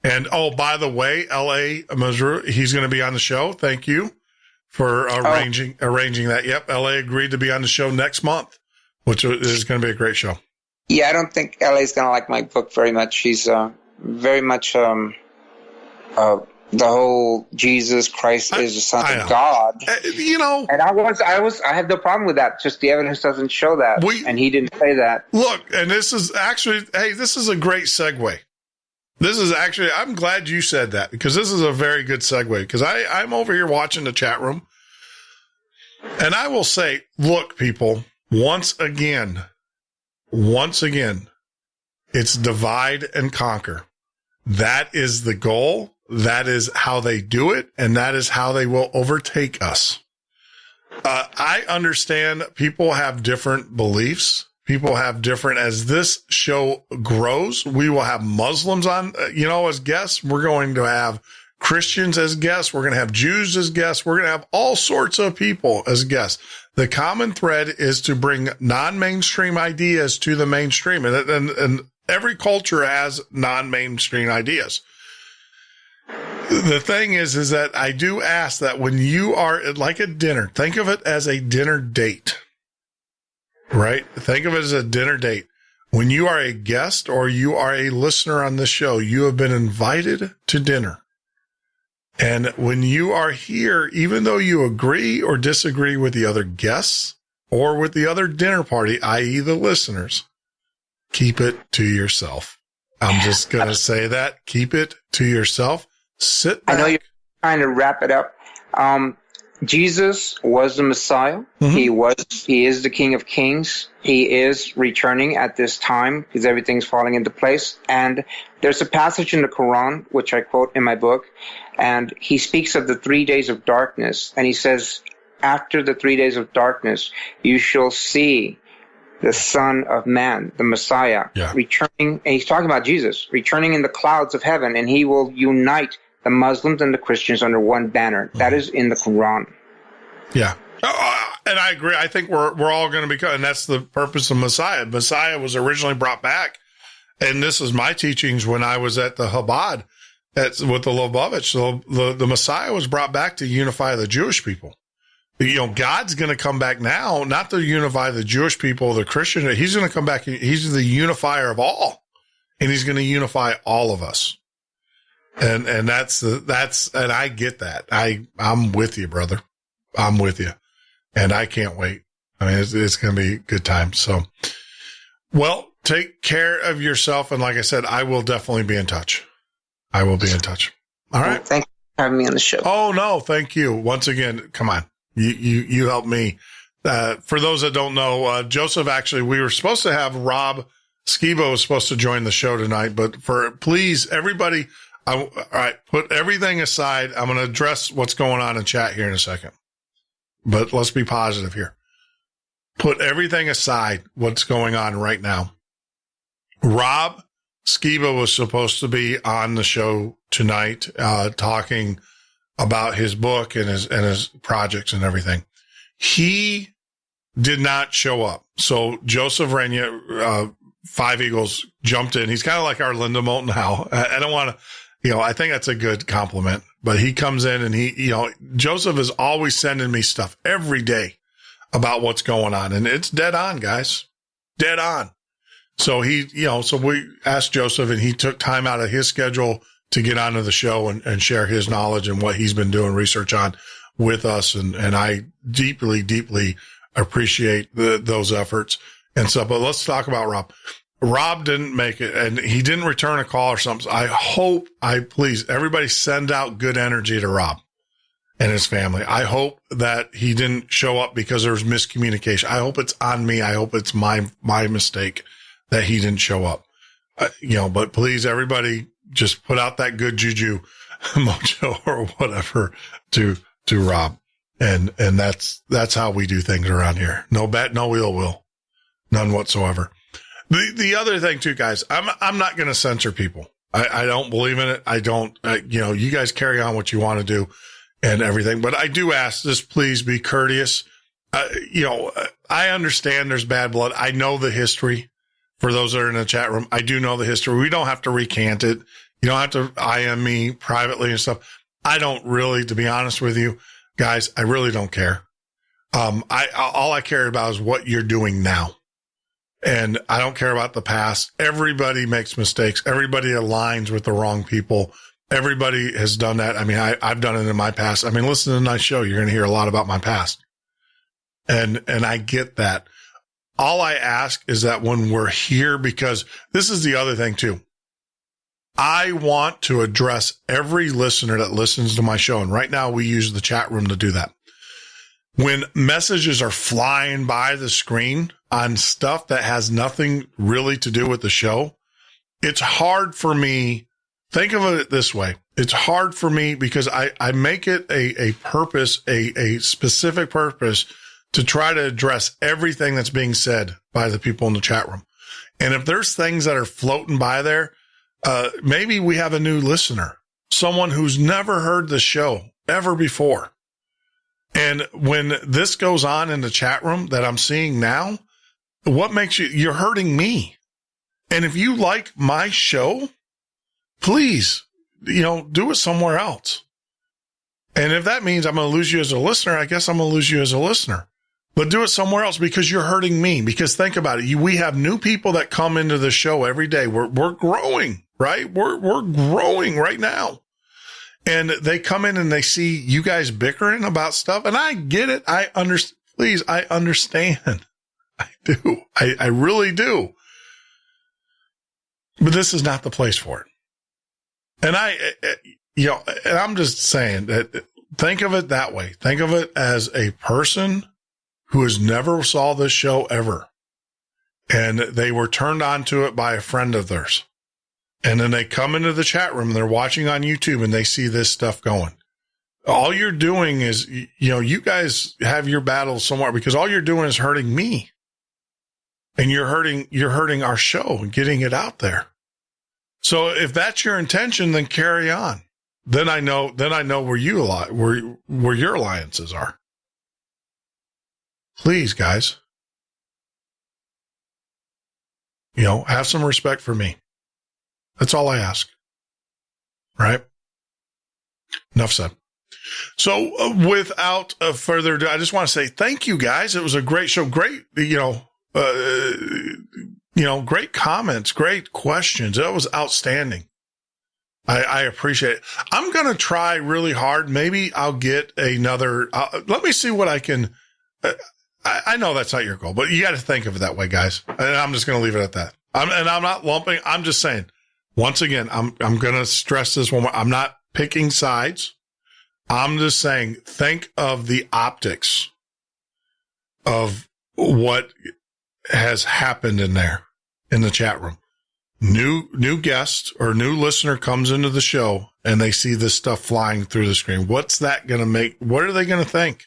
Speaker 2: And by the way, L.A. Missouri, he's going to be on the show. Thank you for arranging that. Yep, L.A. agreed to be on the show next month, which is going to be a great show.
Speaker 5: Yeah, I don't think L.A. is going to like my book very much. He's very much the whole Jesus Christ is the Son of God. And I have no problem with that. Just the evidence doesn't show that. And he didn't say that.
Speaker 2: Look, and this is actually, this is a great segue. This is actually, I'm glad you said that, because this is a very good segue, because I'm over here watching the chat room, and I will say, look, people, once again, it's divide and conquer. That is the goal. That is how they do it, and that is how they will overtake us. I understand people have different beliefs. People have different, as this show grows, we will have Muslims on, as guests. We're going to have Christians as guests. We're going to have Jews as guests. We're going to have all sorts of people as guests. The common thread is to bring non-mainstream ideas to the mainstream. And every culture has non-mainstream ideas. The thing is that I do ask that when you are like a dinner, think of it as a dinner date, right? Think of it as a dinner date. When you are a guest or you are a listener on this show, you have been invited to dinner. And when you are here, even though you agree or disagree with the other guests or with the other dinner party, i.e. the listeners, keep it to yourself. I'm just going to say that. Keep it to yourself. Sit back.
Speaker 5: I know you're trying to wrap it up. Jesus was the Messiah.
Speaker 2: Mm-hmm.
Speaker 5: He is the King of Kings. He is returning at this time because everything's falling into place. And there's a passage in the Quran, which I quote in my book, and he speaks of the 3 days of darkness. And he says, after the 3 days of darkness, you shall see the Son of Man, the Messiah, returning. And he's talking about Jesus, returning in the clouds of heaven, and he will unite the Muslims and the Christians under one banner. That is in the Quran.
Speaker 2: Yeah. And I agree. I think we're all going to become, and that's the purpose of Messiah. Messiah was originally brought back, and this is my teachings when I was at the Chabad with the Lubavitch. So the Messiah was brought back to unify the Jewish people. You know, God's going to come back now, not to unify the Jewish people, the Christian. He's going to come back. He's the unifier of all, and he's going to unify all of us. And that's and I get that. I'm with you, brother. I'm with you. And I can't wait. I mean, it's going to be a good time. So, well, take care of yourself. And like I said, I will definitely be in touch. I will be in touch. All right.
Speaker 5: Thank you for having me on the show.
Speaker 2: Oh, no. Thank you. Once again, come on. You helped me. For those that don't know, Joseph, actually, we were supposed to have Rob Skiba was supposed to join the show tonight, but please, everybody, all right, put everything aside. I'm going to address what's going on in chat here in a second, but let's be positive here. Put everything aside, what's going on right now. Rob Skiba was supposed to be on the show tonight, talking about his book and his projects and everything. He did not show up. So Joseph Renia, Five Eagles, jumped in. He's kind of like our Linda Moulton Howe. I don't want to, I think that's a good compliment, but he comes in and Joseph is always sending me stuff every day about what's going on. And it's dead on, guys. Dead on. So so we asked Joseph, and he took time out of his schedule to get onto the show and share his knowledge and what he's been doing research on with us. And I deeply, deeply appreciate those efforts and stuff. But let's talk about Rob. Rob didn't make it, and he didn't return a call or something. Please, everybody send out good energy to Rob and his family. I hope that he didn't show up because there was miscommunication. I hope it's on me. I hope it's my mistake that he didn't show up. But please, everybody, just put out that good juju mojo or whatever to Rob. And that's how we do things around here. No bad, no ill will, none whatsoever. The other thing too, guys, I'm not going to censor people. I don't believe in it. I don't, you guys carry on what you want to do and everything, but I do ask, just please be courteous. I understand there's bad blood. I know the history. For those that are in the chat room, I do know the history. We don't have to recant it. You don't have to IM me privately and stuff. I don't really, to be honest with you guys, I really don't care. All I care about is what you're doing now. And I don't care about the past. Everybody makes mistakes. Everybody aligns with the wrong people. Everybody has done that. I mean, I've done it in my past. I mean, listen to tonight's show. You're going to hear a lot about my past. And I get that. All I ask is that when we're here, because this is the other thing too. I want to address every listener that listens to my show. And right now we use the chat room to do that. When messages are flying by the screen on stuff that has nothing really to do with the show, it's hard for me. Think of it this way. It's hard for me because I make it a purpose, a specific purpose to try to address everything that's being said by the people in the chat room. And if there's things that are floating by there, maybe we have a new listener, someone who's never heard the show ever before. And when this goes on in the chat room that I'm seeing now, what makes you're hurting me. And if you like my show, please, do it somewhere else. And if that means I'm going to lose you as a listener, I guess I'm going to lose you as a listener. But do it somewhere else because you're hurting me. Because think about it. We have new people that come into the show every day. We're growing, right? We're growing right now. And they come in and they see you guys bickering about stuff. And I get it. I understand. Please, I understand. I do. I really do. But this is not the place for it. And and I'm just saying that, think of it that way. Think of it as a person who has never saw this show ever. And they were turned on to it by a friend of theirs. And then they come into the chat room, they're watching on YouTube and they see this stuff going. All you're doing is, you guys have your battles somewhere because all you're doing is hurting me. And you're hurting our show and getting it out there. So if that's your intention, then carry on. Then I know where your alliances are. Please, guys. Have some respect for me. That's all I ask. Right? Enough said. So without further ado, I just want to say thank you, guys. It was a great show. Great, great comments, great questions. That was outstanding. I appreciate it. I'm going to try really hard. Maybe I'll get another, let me see what I can, I know that's not your goal, but you got to think of it that way, guys. And I'm just going to leave it at that. I'm not lumping. I'm just saying, once again, I'm going to stress this one more. I'm not picking sides. I'm just saying, think of the optics of what has happened in there in the chat room. New guest or new listener comes into the show and they see this stuff flying through the screen. What's that going to make? What are they going to think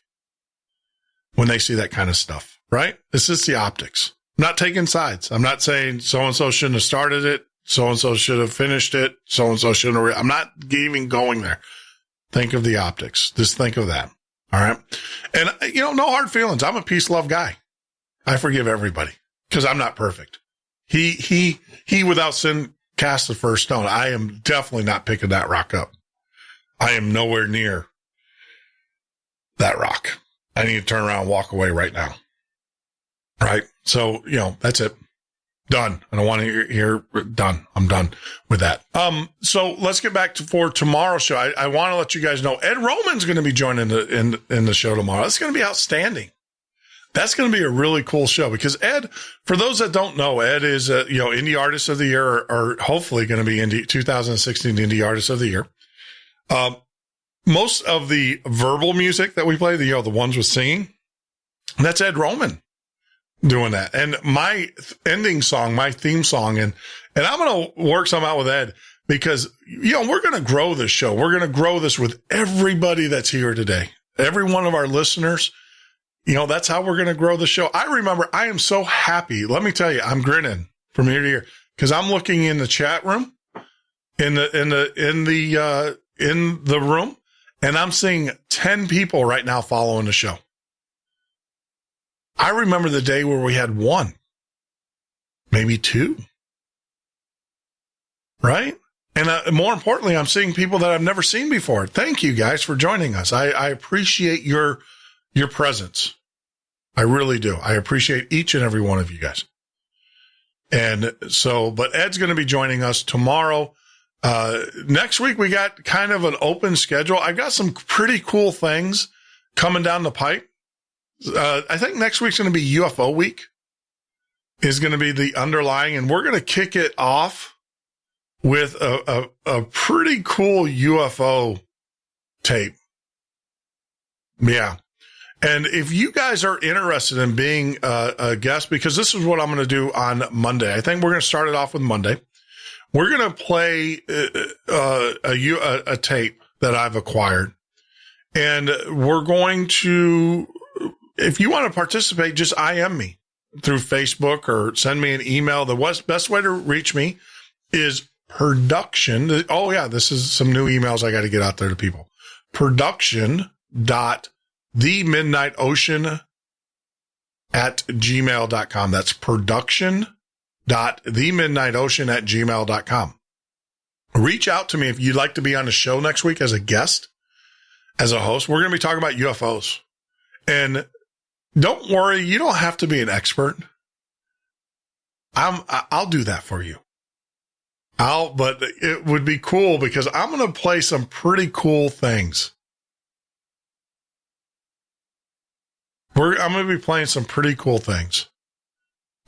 Speaker 2: when they see that kind of stuff? Right? It's just the optics. I'm not taking sides. I'm not saying so-and-so shouldn't have started it. So-and-so should have finished it. So-and-so shouldn't have. I'm not even going there. Think of the optics. Just think of that. All right. And, no hard feelings. I'm a peace, love guy. I forgive everybody because I'm not perfect. He without sin cast the first stone. I am definitely not picking that rock up. I am nowhere near that rock. I need to turn around and walk away right now. Right. So, that's it. Done. I don't want to hear done. I'm done with that. So let's get back for tomorrow's show. I want to let you guys know Ed Roman's going to be joining in the show tomorrow. It's going to be outstanding. That's going to be a really cool show because Ed, for those that don't know, Ed is, Indie Artist of the Year or hopefully going to be 2016 Indie Artist of the Year. Most of the verbal music that we play, the ones with singing, that's Ed Roman doing that. And my ending song, my theme song, and I'm going to work some out with Ed because, we're going to grow this show. We're going to grow this with everybody that's here today. Every one of our listeners. That's how we're going to grow the show. I remember I am so happy. Let me tell you, I'm grinning from ear to ear because I'm looking in the chat room in the room and I'm seeing 10 people right now following the show. I remember the day where we had 1, maybe 2, right? And more importantly, I'm seeing people that I've never seen before. Thank you guys for joining us. I appreciate your presence. I really do. I appreciate each and every one of you guys. And so, but Ed's going to be joining us tomorrow. Next week, we got kind of an open schedule. I've got some pretty cool things coming down the pipe. I think next week's going to be UFO week is going to be the underlying, and we're going to kick it off with a pretty cool UFO tape. Yeah. And if you guys are interested in being a guest, because this is what I'm going to do on Monday. I think we're going to start it off with Monday. We're going to play a tape that I've acquired. And we're going to, if you want to participate, just IM me through Facebook or send me an email. The best way to reach me is production. Oh, yeah, this is some new emails I got to get out there to people. production.themidnightocean@gmail.com. That's production.themidnightocean@gmail.com. Reach out to me if you'd like to be on the show next week as a guest, as a host. We're going to be talking about UFOs. And don't worry, you don't have to be an expert. I'll do that for you. But it would be cool because I'm going to play some pretty cool things. I'm going to be playing some pretty cool things.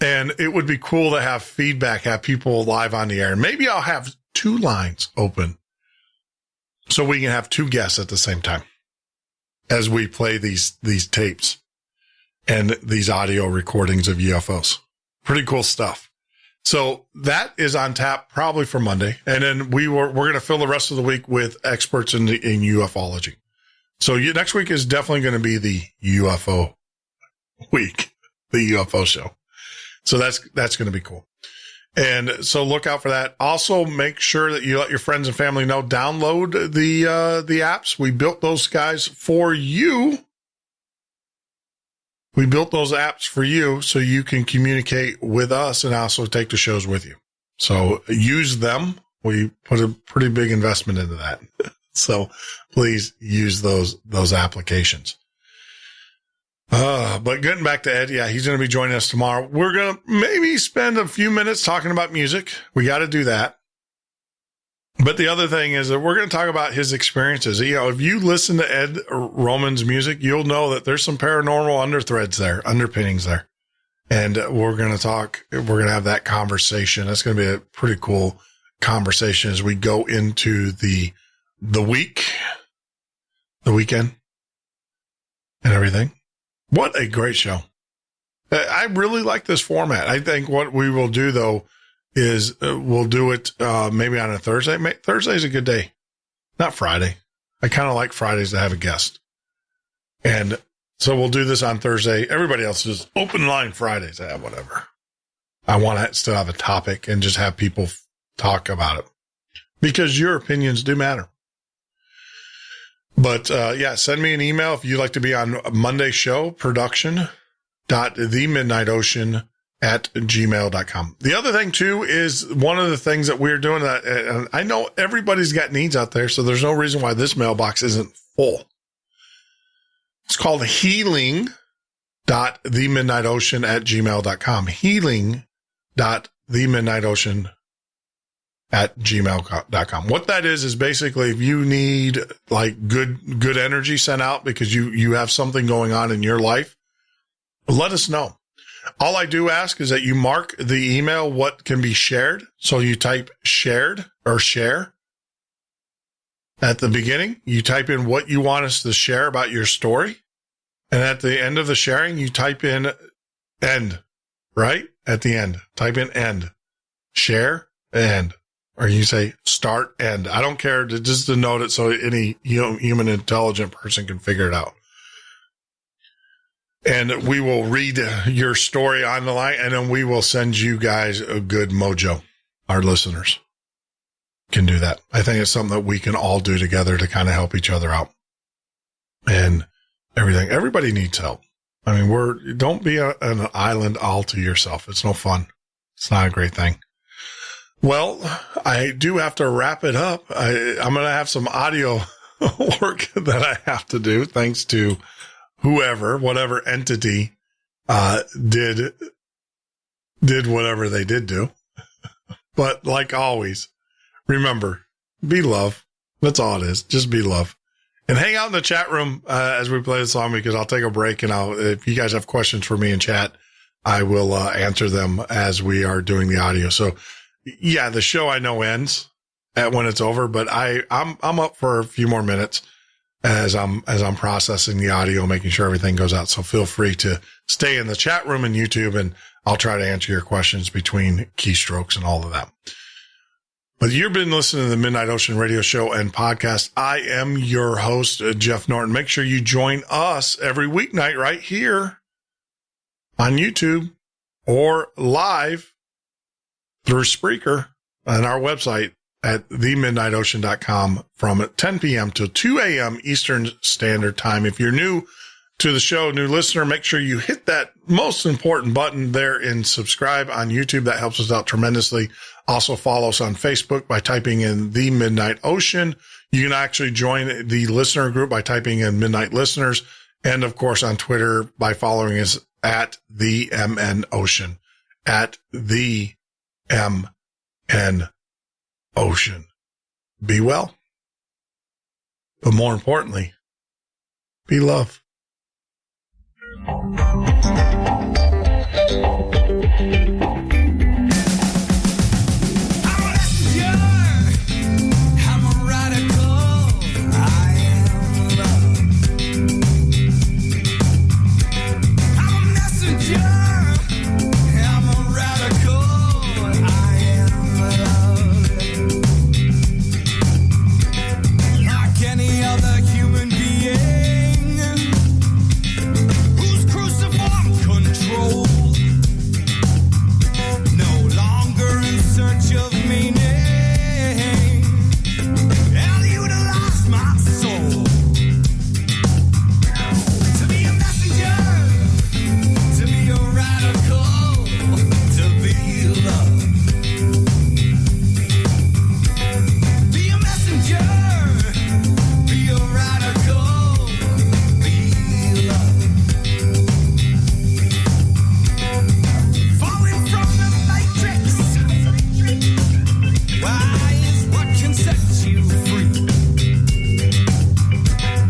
Speaker 2: And it would be cool to have feedback, have people live on the air. Maybe I'll have 2 lines open so we can have 2 guests at the same time. as we play these tapes and these audio recordings of UFOs. Pretty cool stuff. So that is on tap probably for Monday. And then we're going to fill the rest of the week with experts in ufology. So next week is definitely going to be the UFO week, the UFO show. So that's going to be cool. And so look out for that. Also, make sure that you let your friends and family know, download the apps. We built those guys for you. We built those apps for you so you can communicate with us and also take the shows with you. So use them. We put a pretty big investment into that. So please use those applications. But getting back to Ed, yeah, he's going to be joining us tomorrow. We're going to maybe spend a few minutes talking about music. We got to do that. But the other thing is that we're going to talk about his experiences. You know, if you listen to Ed Roman's music, you'll know that there's some paranormal underpinnings there. And we're going to have that conversation. That's going to be a pretty cool conversation as we go into the weekend and everything. What a great show. I really like this format. I think what we will do, though, is we'll do it maybe on a Thursday. Thursday's a good day, not Friday. I kind of like Fridays to have a guest. And so we'll do this on Thursday. Everybody else is open line Fridays. Whatever. I want to still have a topic and just have people talk about it because your opinions do matter. But, yeah, send me an email if you'd like to be on Monday's show, production.themidnightocean@gmail.com. The other thing, too, is one of the things that we're doing, and I know everybody's got needs out there, so there's no reason why this mailbox isn't full. It's called healing.themidnightocean@gmail.com. Healing.themidnightocean@gmail.com. What that is basically if you need like good energy sent out because you have something going on in your life, let us know. All I do ask is that you mark the email what can be shared. So you type shared or share at the beginning. You type in what you want us to share about your story. And at the end of the sharing, you type in end, right? At the end, type in end, share, end. Or you say start, end. I don't care, just to note it so any human intelligent person can figure it out. And we will read your story on the line, and then we will send you guys a good mojo. Our listeners can do that. I think it's something that we can all do together to kind of help each other out. And everything. Everybody needs help. I mean, don't be an island all to yourself. It's no fun. It's not a great thing. Well, I do have to wrap it up. I'm going to have some audio work that I have to do, thanks to whatever entity, did whatever they did do. But like always, remember, be love. That's all it is. Just be love. And hang out in the chat room, as we play the song, because I'll take a break and if you guys have questions for me in chat, I will, answer them as we are doing the audio. So, yeah, the show I know ends when it's over, but I'm up for a few more minutes as I'm processing the audio, making sure everything goes out. So feel free to stay in the chat room and YouTube, and I'll try to answer your questions between keystrokes and all of that. But you've been listening to the Midnight Ocean Radio Show and Podcast. I am your host, Jeff Norton. Make sure you join us every weeknight right here on YouTube or live through Spreaker on our website at themidnightocean.com from 10 p.m. to 2 a.m. Eastern Standard Time. If you're new to the show, new listener, make sure you hit that most important button there and subscribe on YouTube. That helps us out tremendously. Also follow us on Facebook by typing in The Midnight Ocean. You can actually join the listener group by typing in Midnight Listeners. And of course on Twitter by following us at the MN Ocean, at the MN Ocean. Be well, but more importantly, be love.
Speaker 6: I'm a radical. I am love. can set you free.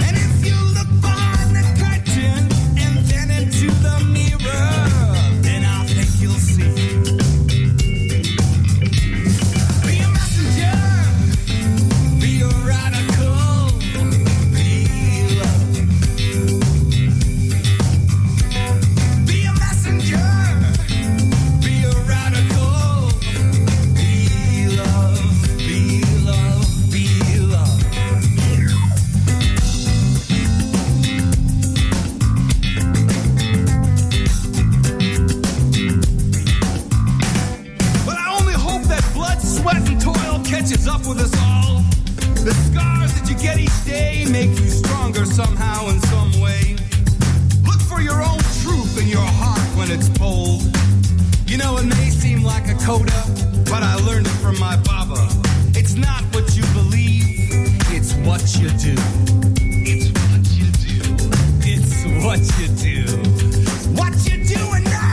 Speaker 6: And if you look behind the curtain and then into the mirror, then I think you'll see. Be a messenger, be a radical, be love. Be a messenger, be a radical, be love, be love, be love. But I only hope that blood, sweat, and toil catches up with us all. The scars that you get each day make you stronger somehow in some way. Look for your own truth in your heart when it's bold. You know, it may seem like a coda, but I learned it from my Baba. It's not what you believe, it's what you do. It's what you do. It's what you do. What you doing now?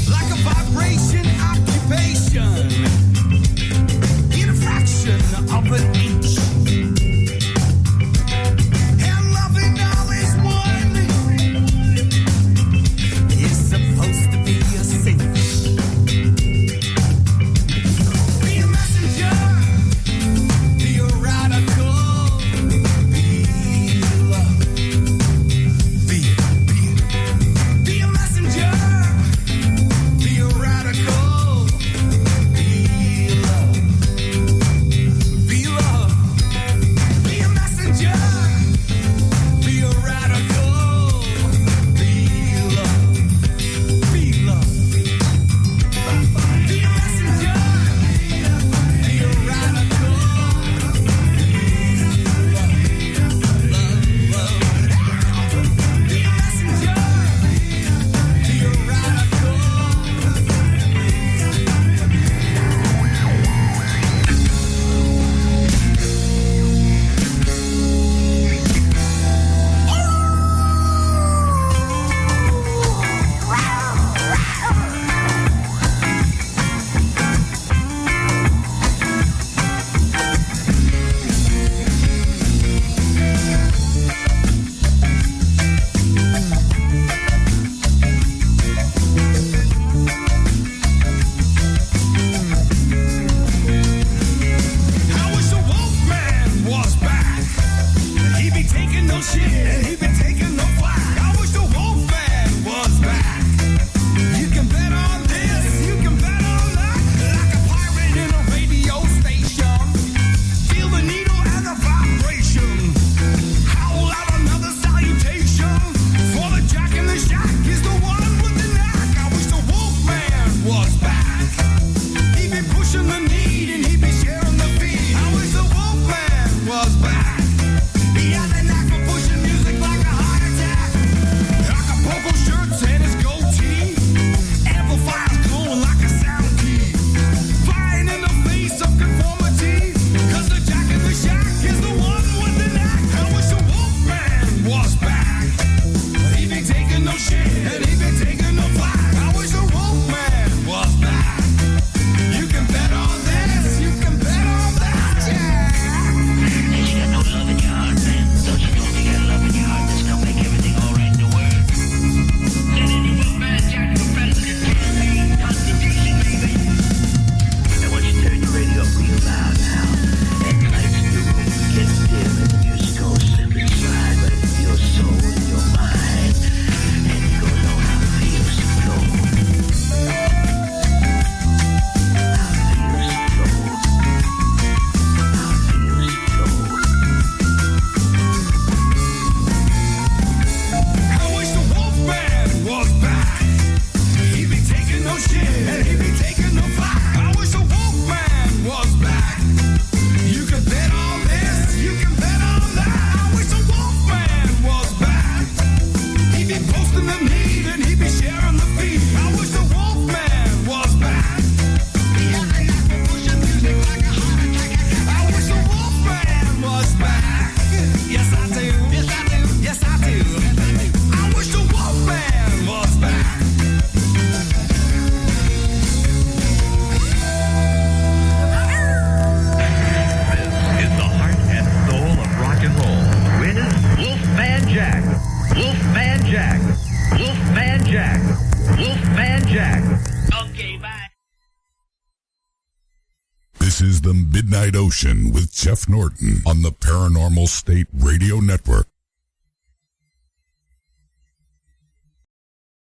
Speaker 6: Like a vibration occupation in a fraction of an inch.
Speaker 4: This is the Midnight Ocean with Jeff Norton on the Paranormal State Radio Network.